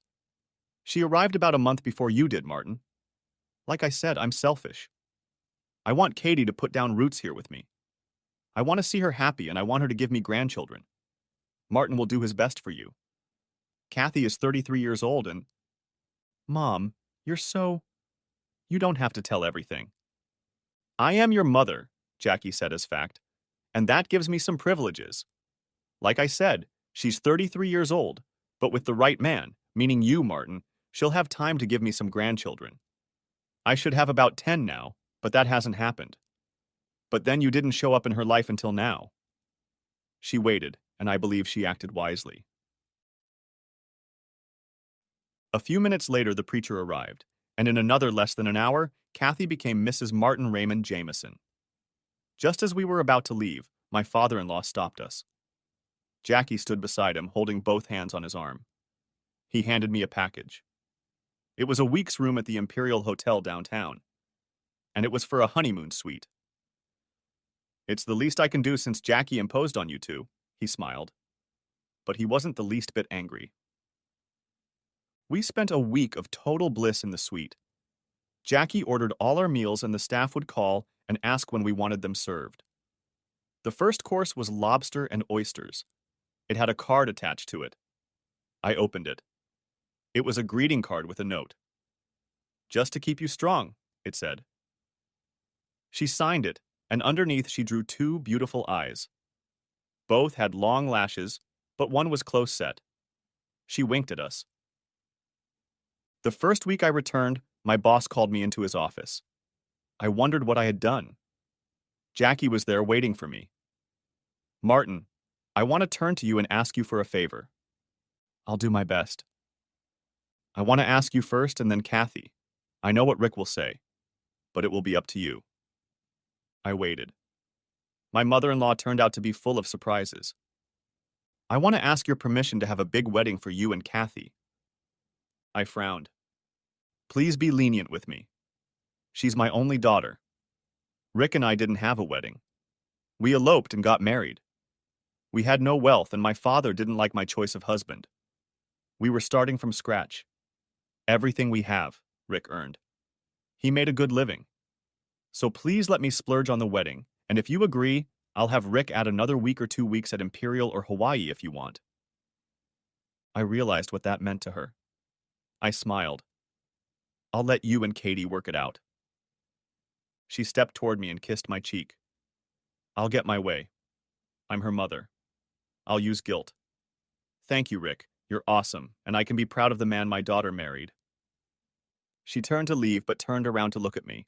She arrived about a month before you did, Martin. Like I said, I'm selfish. I want Katie to put down roots here with me. I want to see her happy and I want her to give me grandchildren. Martin will do his best for you. Kathy is 33 years old and... Mom, you're so... You don't have to tell everything. I am your mother, Jackie said as fact, and that gives me some privileges. Like I said, she's 33 years old, but with the right man, meaning you, Martin, she'll have time to give me some grandchildren. I should have about 10 now, but that hasn't happened. But then you didn't show up in her life until now. She waited, and I believe she acted wisely. A few minutes later, the preacher arrived, and in another less than an hour, Kathy became Mrs. Martin Raymond Jameson. Just as we were about to leave, my father-in-law stopped us. Jackie stood beside him, holding both hands on his arm. He handed me a package. It was a week's room at the Imperial Hotel downtown, and it was for a honeymoon suite. It's the least I can do since Jackie imposed on you two, he smiled. But he wasn't the least bit angry. We spent a week of total bliss in the suite. Jackie ordered all our meals and the staff would call and ask when we wanted them served. The first course was lobster and oysters. It had a card attached to it. I opened it. It was a greeting card with a note. "Just to keep you strong," it said. She signed it, and underneath she drew two beautiful eyes. Both had long lashes, but one was close set. She winked at us. The first week I returned, my boss called me into his office. I wondered what I had done. Jackie was there waiting for me. "Martin, I want to turn to you and ask you for a favor." "I'll do my best." "I want to ask you first and then Kathy. I know what Rick will say, but it will be up to you." I waited. My mother-in-law turned out to be full of surprises. "I want to ask your permission to have a big wedding for you and Kathy." I frowned. "Please be lenient with me. She's my only daughter. Rick and I didn't have a wedding. We eloped and got married. We had no wealth and my father didn't like my choice of husband. We were starting from scratch. Everything we have, Rick earned. He made a good living. So please let me splurge on the wedding, and if you agree, I'll have Rick add another week or 2 weeks at Imperial or Hawaii if you want." I realized what that meant to her. I smiled. "I'll let you and Katie work it out." She stepped toward me and kissed my cheek. "I'll get my way. I'm her mother. I'll use guilt. Thank you, Rick. You're awesome, and I can be proud of the man my daughter married." She turned to leave, but turned around to look at me.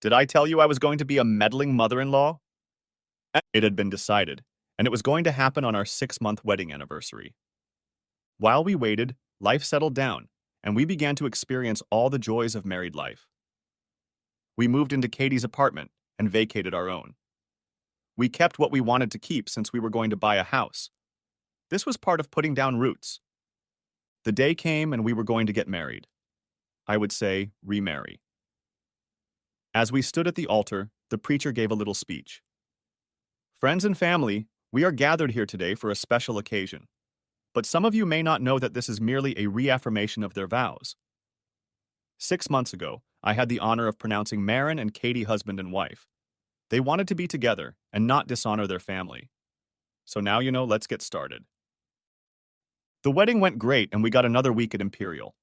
"Did I tell you I was going to be a meddling mother-in-law?" It had been decided, and it was going to happen on our 6-month wedding anniversary. While we waited, life settled down, and we began to experience all the joys of married life. We moved into Katie's apartment and vacated our own. We kept what we wanted to keep since we were going to buy a house. This was part of putting down roots. The day came and we were going to get married. I would say, remarry. As we stood at the altar, the preacher gave a little speech. "Friends and family, we are gathered here today for a special occasion. But some of you may not know that this is merely a reaffirmation of their vows. 6 months ago, I had the honor of pronouncing Maren and Katie husband and wife. They wanted to be together and not dishonor their family. So now you know, let's get started." The wedding went great and we got another week at Imperial.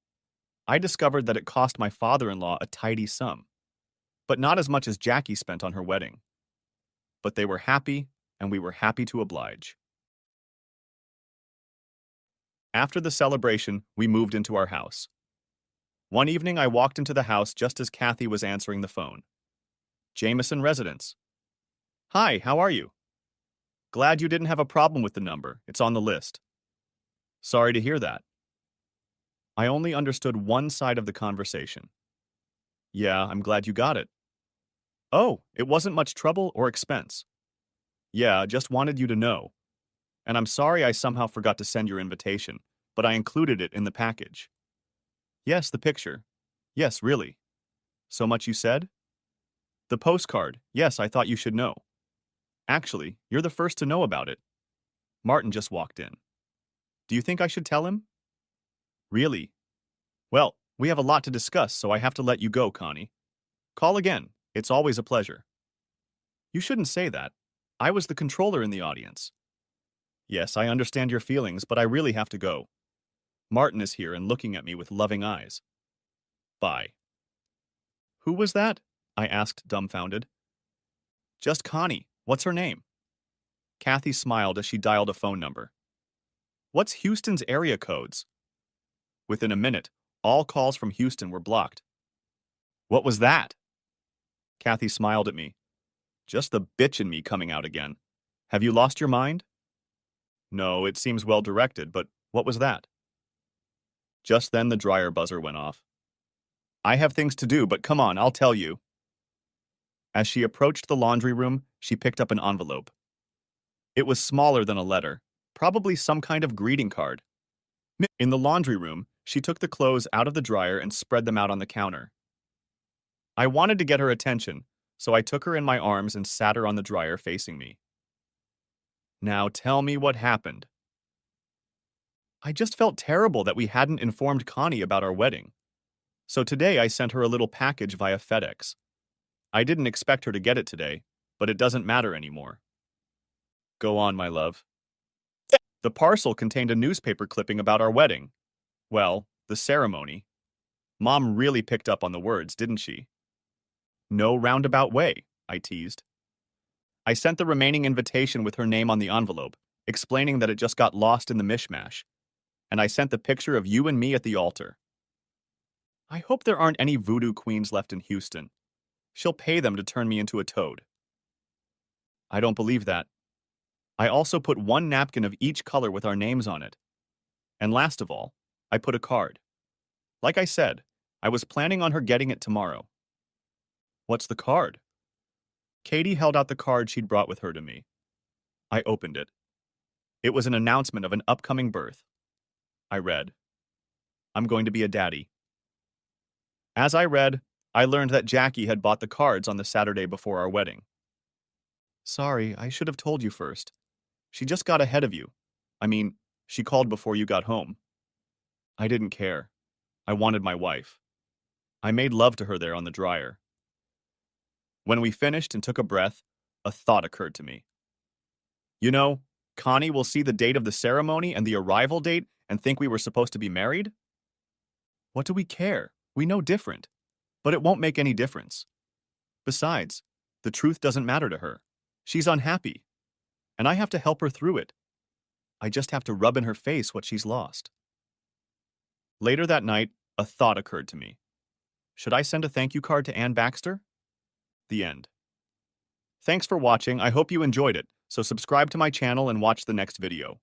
I discovered that it cost my father-in-law a tidy sum, but not as much as Jackie spent on her wedding. But they were happy, and we were happy to oblige. After the celebration, we moved into our house. One evening, I walked into the house just as Kathy was answering the phone. "Jameson Residence." "Hi, how are you?" "Glad you didn't have a problem with the number. It's on the list." "Sorry to hear that." I only understood one side of the conversation. "Yeah, I'm glad you got it." "Oh, it wasn't much trouble or expense." "Yeah, just wanted you to know. And I'm sorry I somehow forgot to send your invitation, but I included it in the package." "Yes, the picture. Yes, really. So much you said?" "The postcard. Yes, I thought you should know. Actually, you're the first to know about it. Martin just walked in. Do you think I should tell him?" "Really? Well, we have a lot to discuss, so I have to let you go, Connie. Call again. It's always a pleasure." "You shouldn't say that. I was the controller in the audience. Yes, I understand your feelings, but I really have to go. Martin is here and looking at me with loving eyes. Bye. Who was that? I asked, dumbfounded. Just Connie. What's her name? Kathy smiled as she dialed a phone number. What's Houston's area codes? Within a minute, all calls from Houston were blocked. What was that? Kathy smiled at me. Just the bitch in me coming out again. Have you lost your mind? No, it seems well directed, but what was that? Just then the dryer buzzer went off. I have things to do, but come on, I'll tell you. As she approached the laundry room, she picked up an envelope. It was smaller than a letter, probably some kind of greeting card. In the laundry room, she took the clothes out of the dryer and spread them out on the counter. I wanted to get her attention, so I took her in my arms and sat her on the dryer facing me. Now tell me what happened. I just felt terrible that we hadn't informed Connie about our wedding. So today I sent her a little package via FedEx. I didn't expect her to get it today, but it doesn't matter anymore. Go on, my love. The parcel contained a newspaper clipping about our wedding. Well, the ceremony. Mom really picked up on the words, didn't she? No roundabout way, I teased. I sent the remaining invitation with her name on the envelope, explaining that it just got lost in the mishmash. And I sent the picture of you and me at the altar. I hope there aren't any voodoo queens left in Houston. She'll pay them to turn me into a toad. I don't believe that. I also put one napkin of each color with our names on it. And last of all, I put a card. Like I said, I was planning on her getting it tomorrow. What's the card? Katie held out the card she'd brought with her to me. I opened it. It was an announcement of an upcoming birth. I read, I'm going to be a daddy. As I read, I learned that Jackie had bought the cards on the Saturday before our wedding. Sorry, I should have told you first. She just got ahead of you. I mean, she called before you got home. I didn't care. I wanted my wife. I made love to her there on the dryer. When we finished and took a breath, a thought occurred to me. You know, Connie will see the date of the ceremony and the arrival date and think we were supposed to be married? What do we care? We know different. But it won't make any difference. Besides, the truth doesn't matter to her. She's unhappy. And I have to help her through it. I just have to rub in her face what she's lost. Later that night, a thought occurred to me. Should I send a thank you card to Ann Baxter? The end. Thanks for watching. I hope you enjoyed it. So subscribe to my channel and watch the next video.